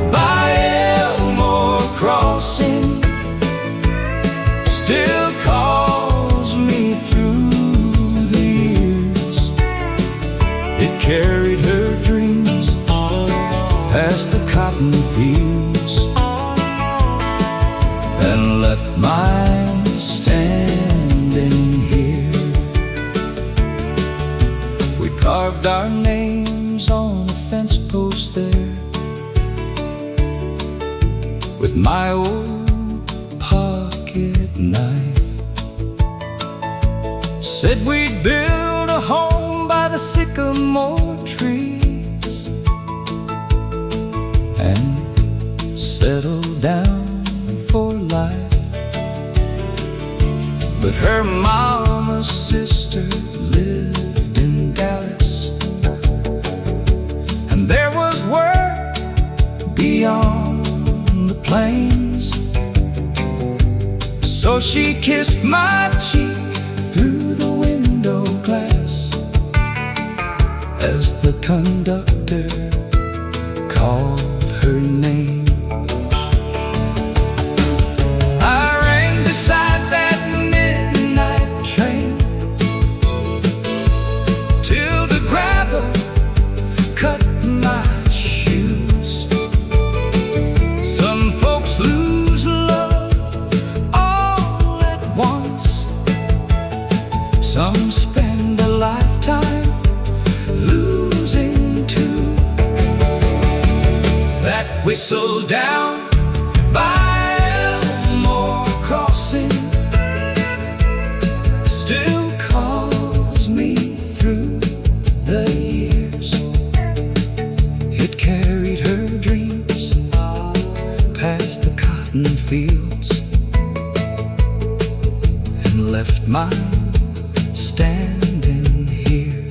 by Elmore Crossing still calls me through the years. It carried her dreams past the cotton fields and left mine standing here. We carved our names on a fence post there with my old pocket knife. Said we'd build a home by the sycamore trees and settle down for life. But her mama's sister lived in Dallas, and there was work beyond the plains. So she kissed my cheek through the window glass as the conductor called her name. I rang beside that midnight train till the gravel cut my shoes. Some folks lose love all at once. Some spend a lifetime losing too. That whistle down by Elmore Crossing still calls me through the years. It carried her dreams past the cotton fields and left mine standing here.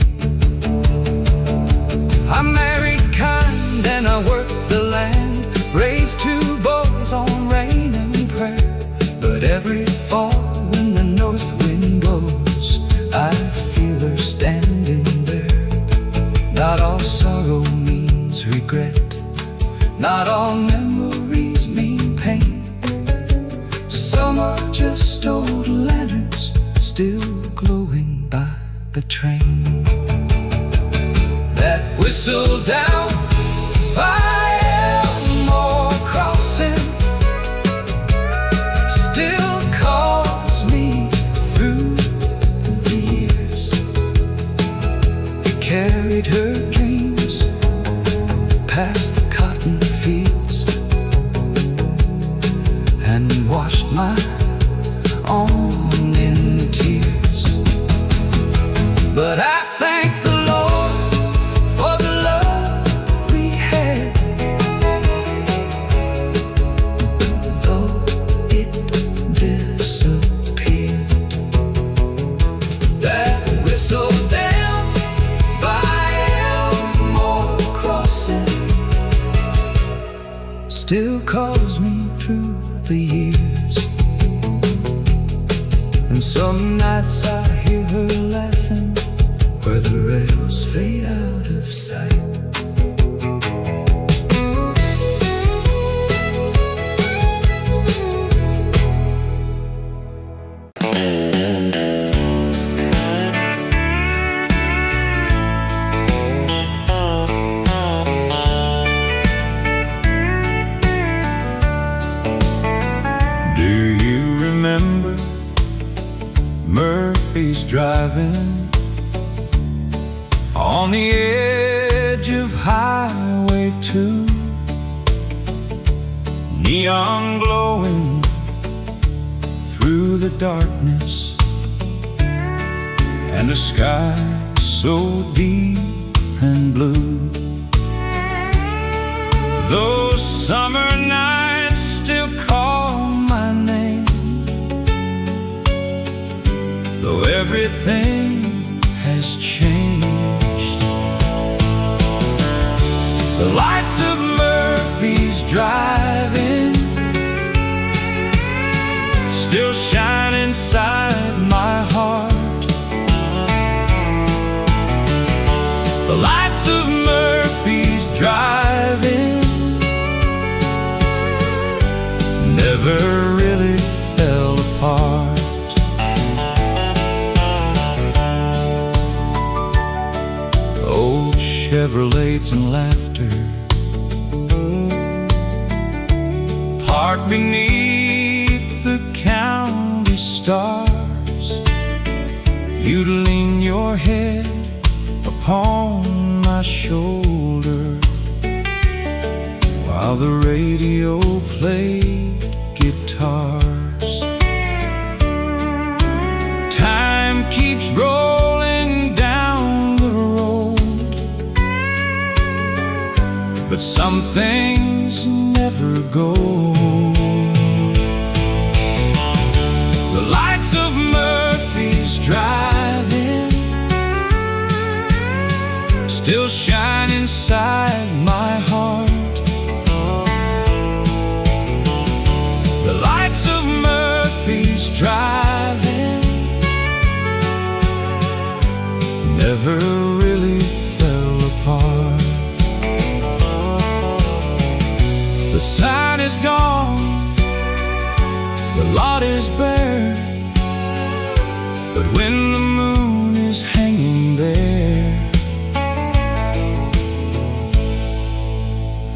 I married kind and I worked the land, raised two boys on rain and prayer. But every fall when the north wind blows, I feel her standing there. Not all sorrow means regret, not all memories mean pain. Some are just old lanterns still glowing by the train. That whistle down by Elmore Crossing still calls me through the years. It carried her dreams past the cotton fields and washed my own in tears. But I thank the Lord for the love we had, though it disappeared. That whistle down by Elmore Crossing still calls me through the years. And some nights I hear her laughing where the rails fade out of sight. Do you remember Murphy's driving on the edge of Highway 2, neon glowing through the darkness, and a sky so deep and blue? Those summer nights still call my name, though everything has changed. The lights of Murphy's Drive and laughter. Parked beneath the county stars, you'd lean your head upon my shoulder while the radio played guitars. Time keeps rolling down the road, but some things never go. The lights of Murphy's Drive-In still shine inside my heart. The lights of Murphy's Drive-In never really fell apart. The sign is gone, the lot is bare, but when the moon is hanging there,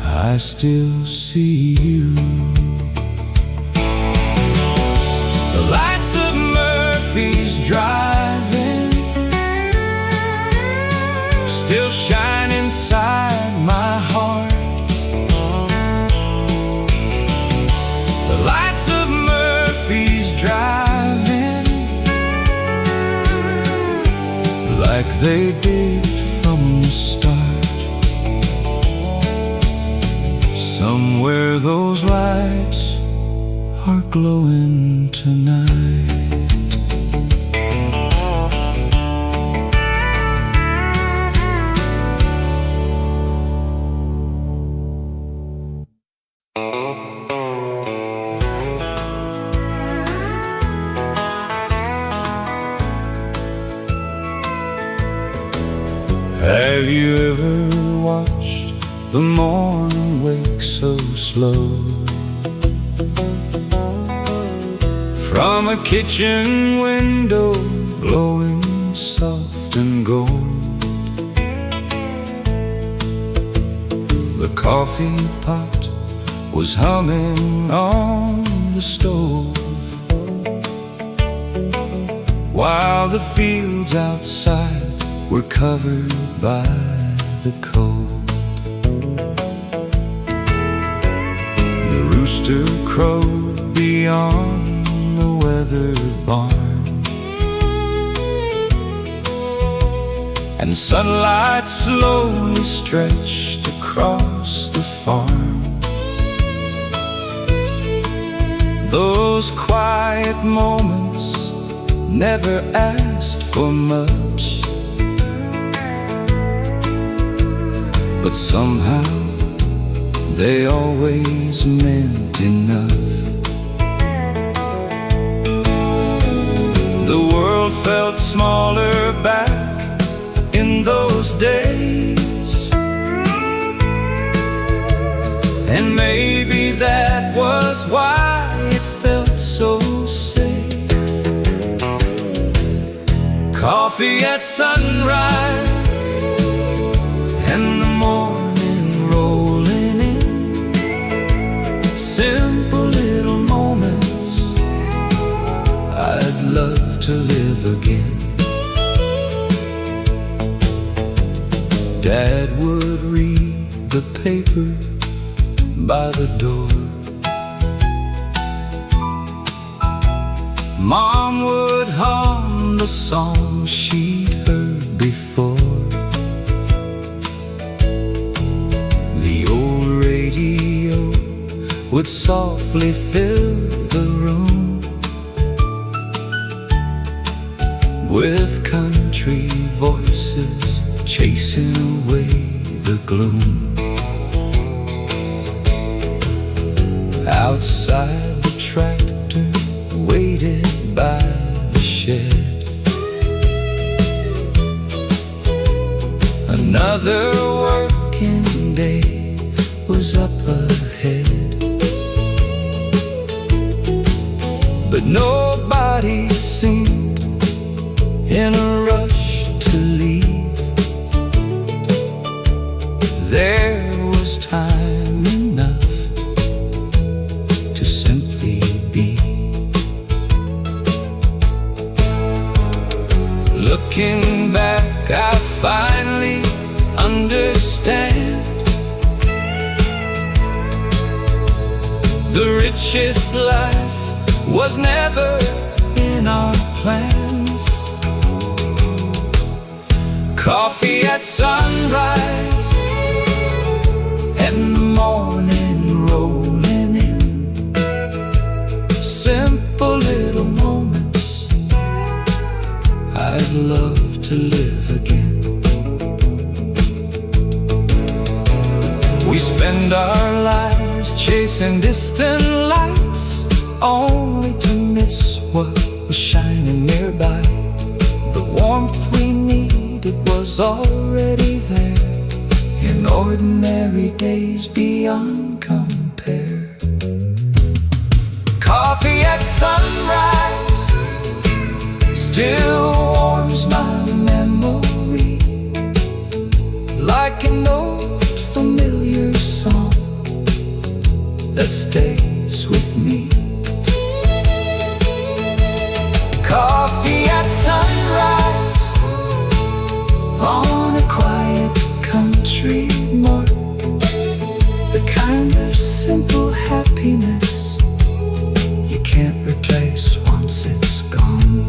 I still see you. The lights of Murphy's Drive-In still shine inside my heart. The lights of Murphy's Drive-In, like they did from the start. Somewhere those lights are glowing tonight. Have you ever watched the morning wake so slow from a kitchen window glowing soft and gold? The coffee pot was humming on the stove, while the fields outside were covered by the cold. The rooster crowed beyond the weathered barn, and sunlight slowly stretched across the farm. Those quiet moments never asked for much, but somehow they always meant enough. The world felt smaller back in those days, and maybe that was why it felt so safe. Coffee at sunrise and the morning rolling in, simple little moments I'd love to live again. Dad would read the paper by the door, Mom would hum the song she'd heard before. The old radio would softly fill the room with country voices chasing away the gloom. Outside the tractor waited by the shed, another working day was up ahead, but nobody seemed in a rush to leave. there was time enough to simply be. Looking back, I finally understand the richest life was never in our plans. Coffee at sunrise and the morning rolling in. Simple little moments I'd love to live again. We spend our lives chasing distant lights, only to miss what was shining nearby. The warmth we needed was already there, in ordinary days beyond compare. Coffee at sunrise still warms my memory, like an old familiar song that stays with me. Coffee at sunrise on a quiet country morn, the kind of simple happiness you can't replace once it's gone.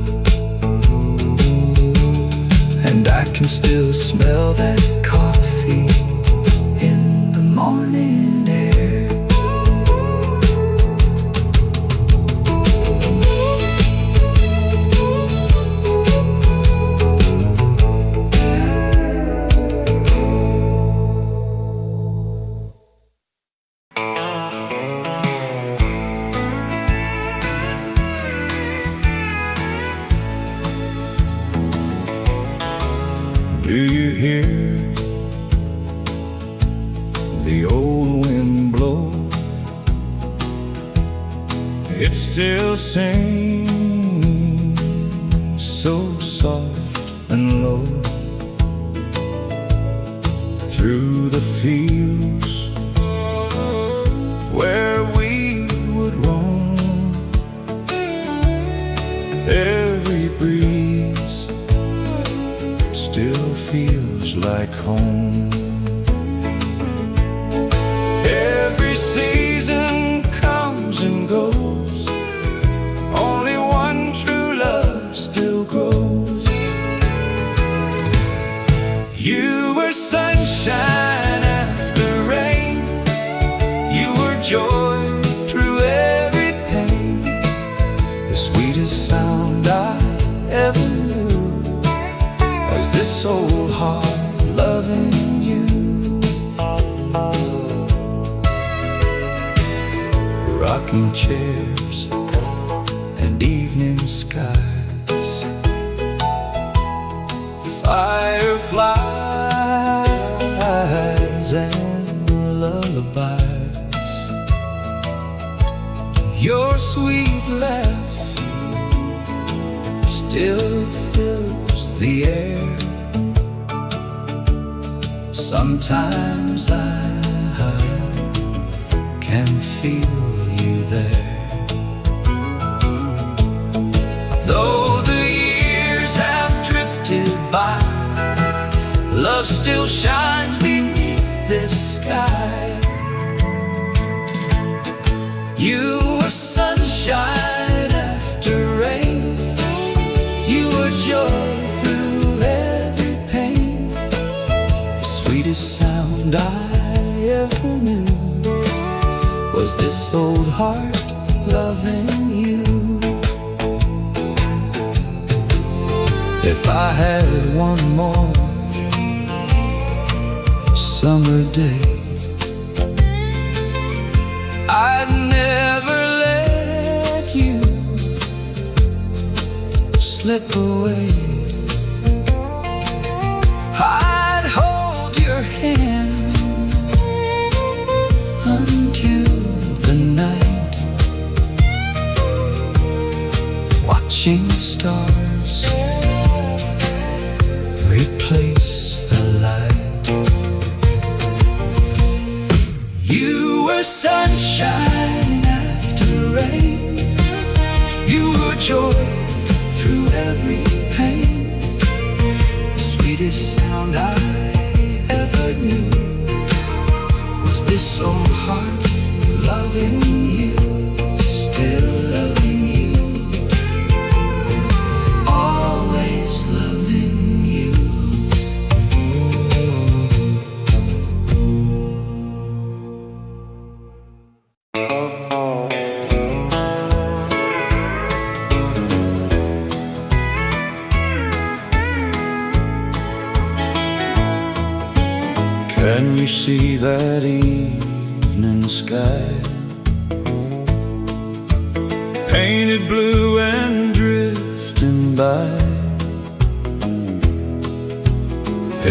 And I can still smell that coffee in the morning air. Do you hear the old wind blow? It still sings so soft and low through the fields where we would roam. Every breeze still feels like home. Every season comes and goes, only one true love still grows. You were sunshine after rain, you were joy through every pain, the sweetest sound I ever knew was this old heart loving you. Rocking chairs and evening skies, fireflies and lullabies. Your sweet laugh still fills the air. Sometimes I can feel you there. Though the years have drifted by, love still shines beneath this sky. You were sunshine after rain, you were joy through every pain, the sweetest sound I ever knew was this old heart loving you. If I had one more summer day, I'd never let you slip away. I'd hold your hand until the night, watching stars replace the light. You were sunshine after rain. You were joy through every pain. The sweetest sound I ever knew was this old heart loving you, still loving you, always loving you. Can you see that evening sky, painted blue and drifting by?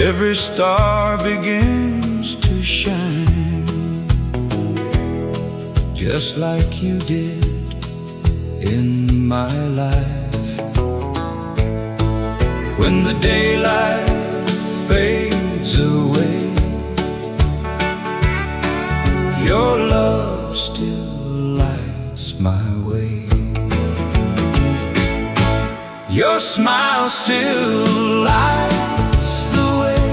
Every star begins to shine, just like you did in my life. When the daylight fades away, your love still lights my way. Your smile still lights the way,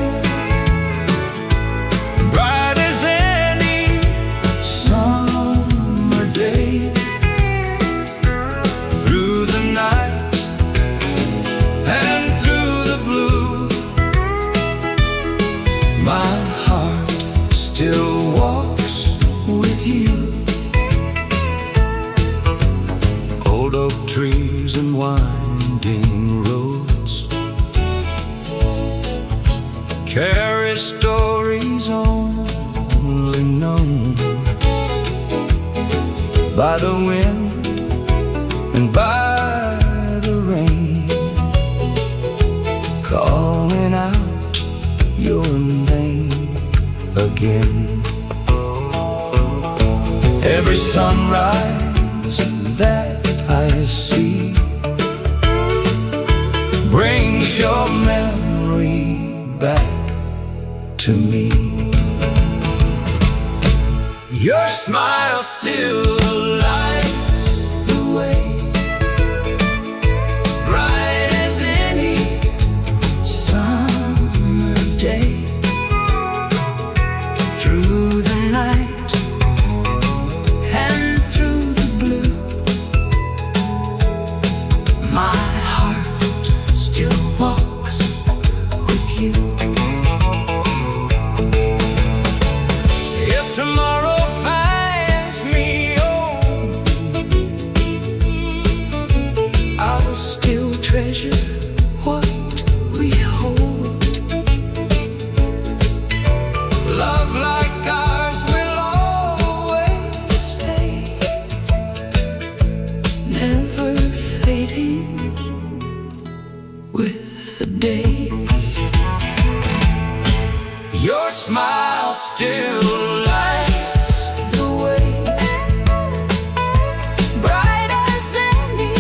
bright as any summer day. Through the night and through the blue, my heart still walks with you. Old oak trees and winding roads carry stories only known by the wind and by the rain, calling out your name again. Every sunrise that I see brings your memory back to me. Your smile still lights the way, bright as any summer day. Through the night and through the blue, my heart still walks with you. If tomorrow finds me old, I'll still treasure what we hold. Love like ours will always stay, never fading with the days. Your smile still lights the way, bright as any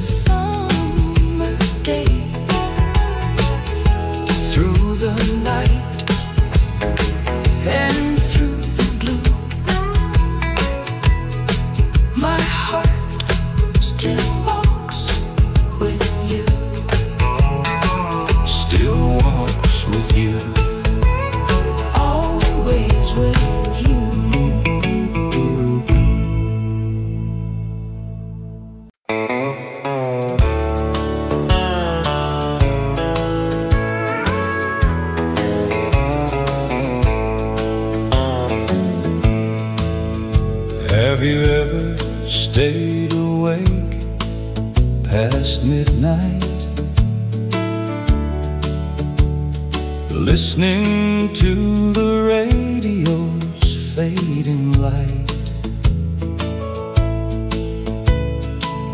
summer day. Through the night and through the blue, my heart still walks with you, still walks with you, always with you. Have you ever stayed awake past midnight, listening to the radio's fading light,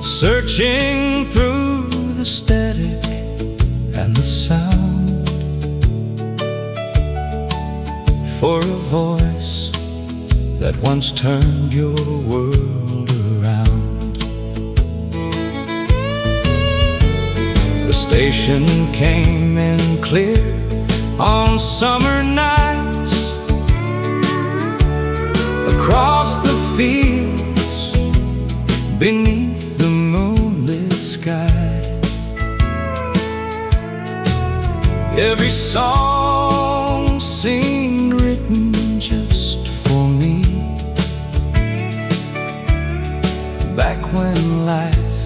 searching through the static and the sound for a voice that once turned your world around? The station came in clear on summer nights, beneath the moonlit sky. Every song seemed written just for me, back when life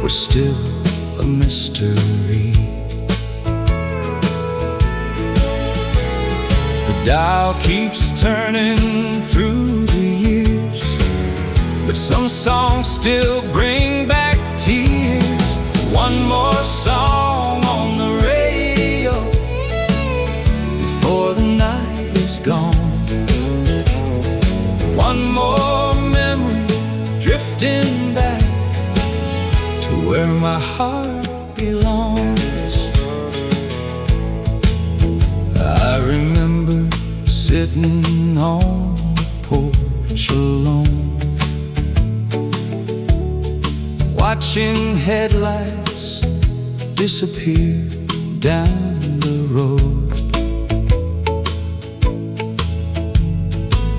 was still a mystery. The dial keeps turning through the years, but some songs still bring back tears. One more song on the radio before the night is gone. One more memory drifting back to where my heart belongs. I remember sitting on the porch alone, watching headlights disappear down the road.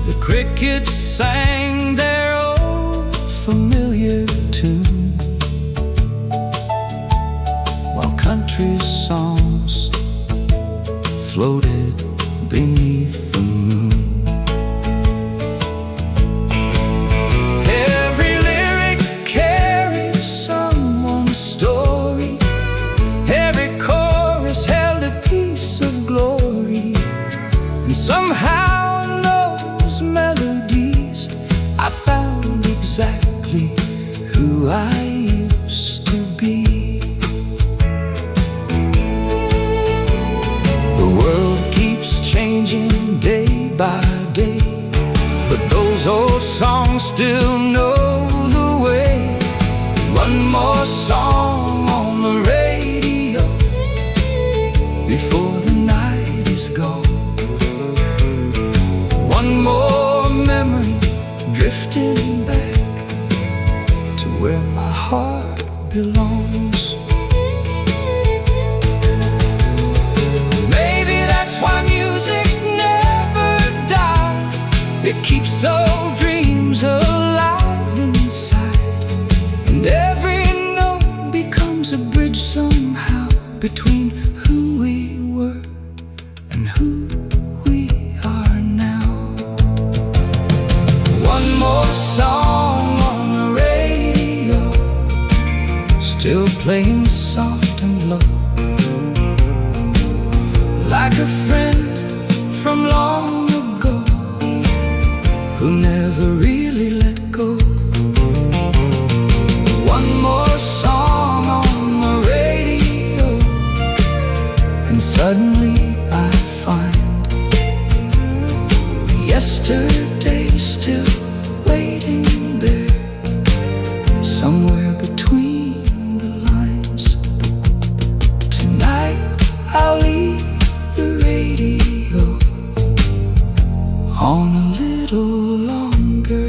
The crickets sang their old familiar tune, while country songs floated beneath the moon. Every lyric carried someone's story, every chorus held a piece of glory, and somehow in those melodies I found exactly who I used to be. The world keeps changing day by day, but those old songs still know the way. One more song on the radio before the night is gone. One more memory drifting back to where my heart belongs. Maybe that's why music never dies. It keeps old dreams alive inside, and every note becomes a bridge somehow between who we were and who we are now. One more song on the radio, still playing soft and low, like a friend from long ago who never really let go. One more song on the radio, and suddenly I find yesterday still waiting there, somewhere between the lines. Tonight I'll leave the radio on a little longer.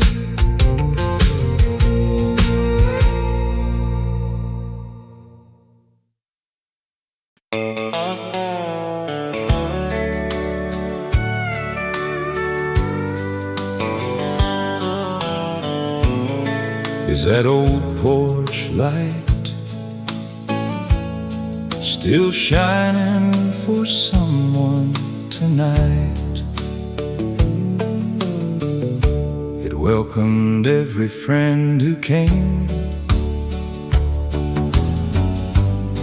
Is that old porch light still shining for someone tonight? It welcomed every friend who came.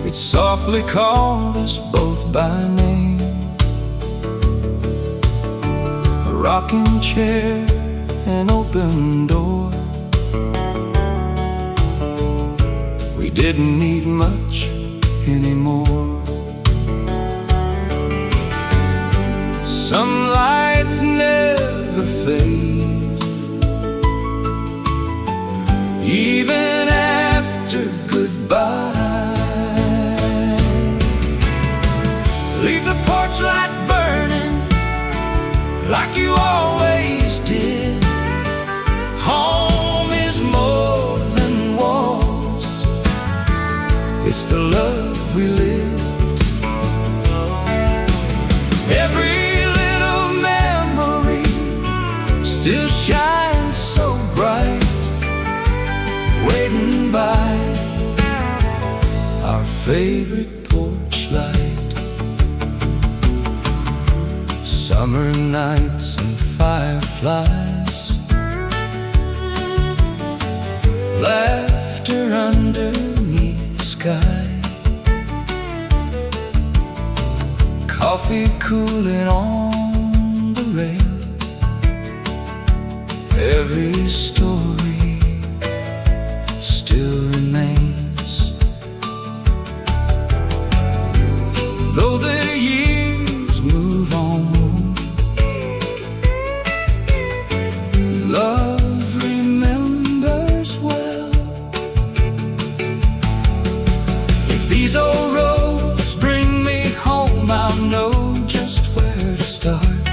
It softly called us both by name. A rocking chair, an open door. We didn't need much anymore. Some lights never fade, even after goodbye. Leave the porch light burning like you always did. Home is more than walls, it's the love we lived. Every little memory still shines so bright favorite porch light. Summer nights and fireflies, laughter underneath the sky, coffee cooling on the rail. Every story still remains, though the years move on. Love remembers well. If these old roads bring me home, I'll know just where to start.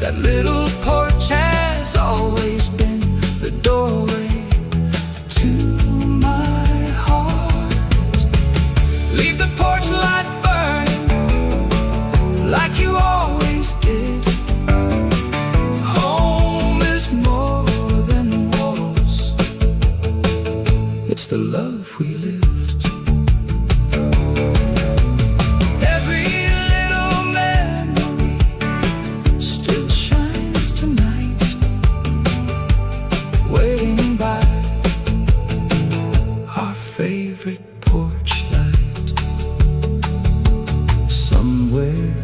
That little porch has always been the doorway to my heart. Leave the porch light burning like you always did. Home is more than walls, it's the love we lived. Every little memory still shines tonight, waiting by our favorite porch light. Somewhere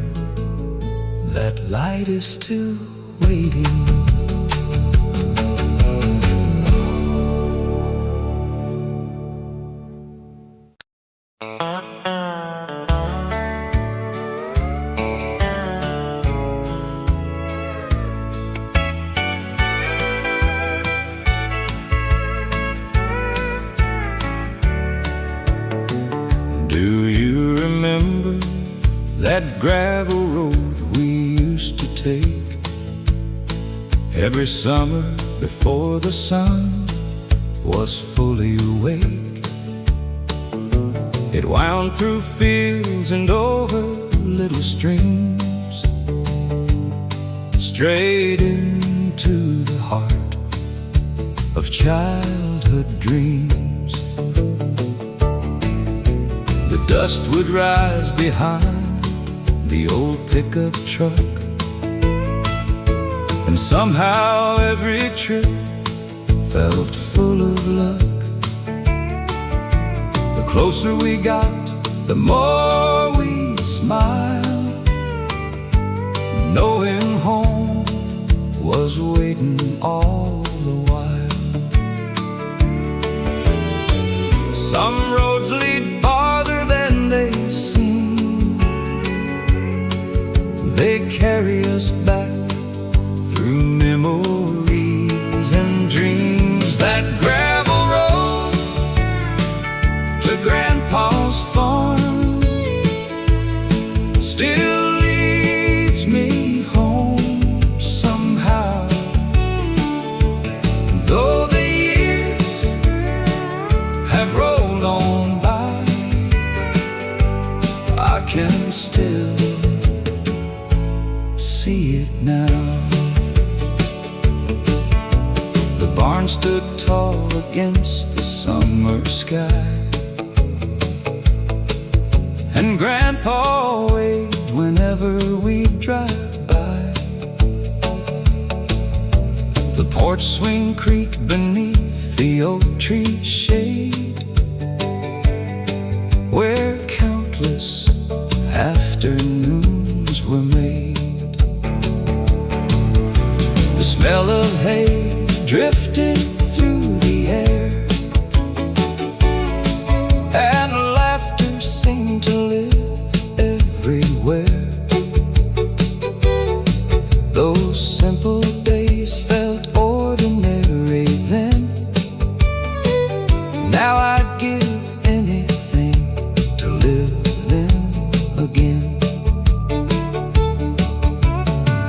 that light is still waiting. Do you remember that gravel road we used to take every summer before the sun was fully awake? It wound through fields and over little streams, straight into the heart of childhood dreams. The dust would rise behind the old pickup truck, and somehow every trip felt full of luck. The closer we got, the more we smiled, knowing home was waiting all the while. Some roads lead farther than they seem. They carry us back through memories and dreams. That gravel road to Grandpa's farm still leads me home somehow. Though the years have rolled on by, I can still see it now. The barn stood tall against the summer sky, and Grandpa waved whenever we drive by. The porch swing creaked beneath the oak tree shade, where countless afternoons were made. The smell of hay drifted through the air, and laughter seemed to live everywhere. Those simple days felt ordinary then. Now I'd give anything to live them again.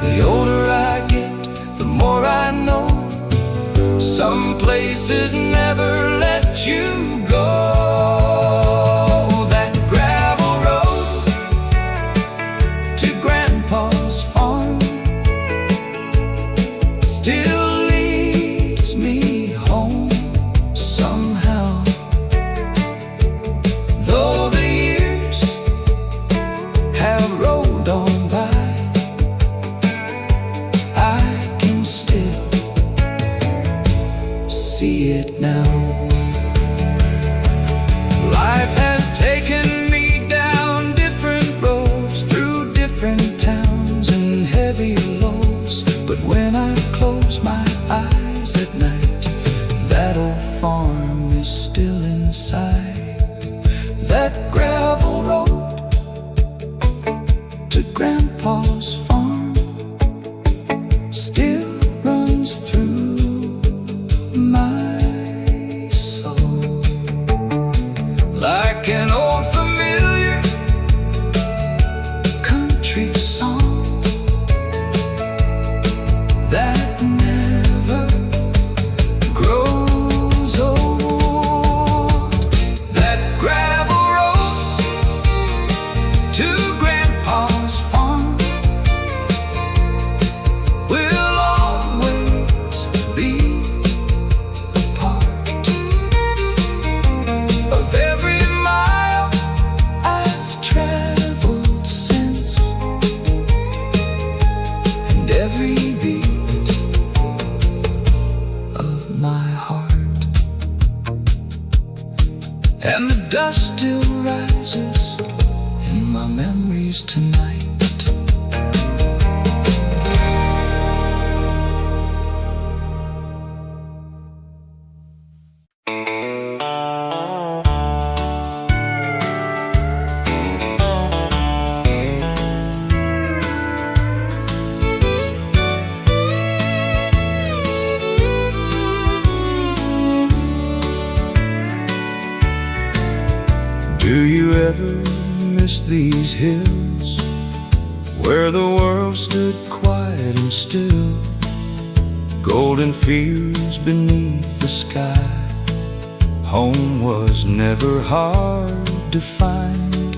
The older I get, the more I know, some places never let you go. That gravel road to Grandpa's farm still leads me home somehow. Though see it now. Life has taken me down different roads, through different towns and heavy lows. But when I close my eyes at night, that old farm is still in sight. That gravel road to Grandpa's farm still runs through my soul, like an old familiar country song that never grows old. That gravel road to Grandpa's farm will always be a part of every mile I've traveled since, and every beat of my heart. And the dust still rises in my memories tonight. Do you ever miss these hills where the world stood quiet and still? Golden fields beneath the sky. Home was never hard to find.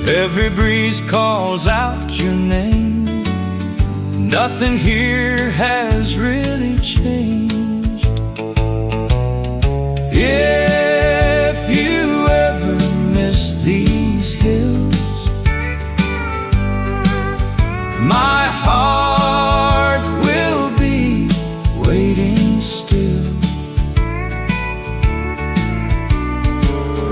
Every breeze calls out your name. Nothing here has really changed. If you ever miss these hills, my heart will be waiting still,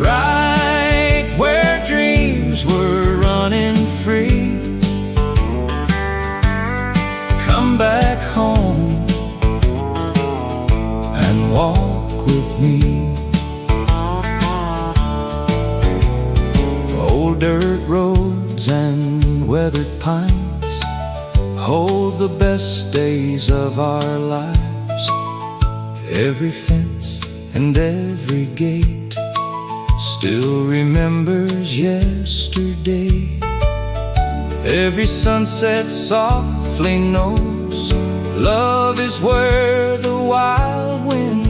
right where dreams were running free. Come back home and walk with me. Old dirt roads and weathered pines hold the best days of our lives. Every fence and every gate still remembers yesterday. Every sunset softly knows love is where the wild wind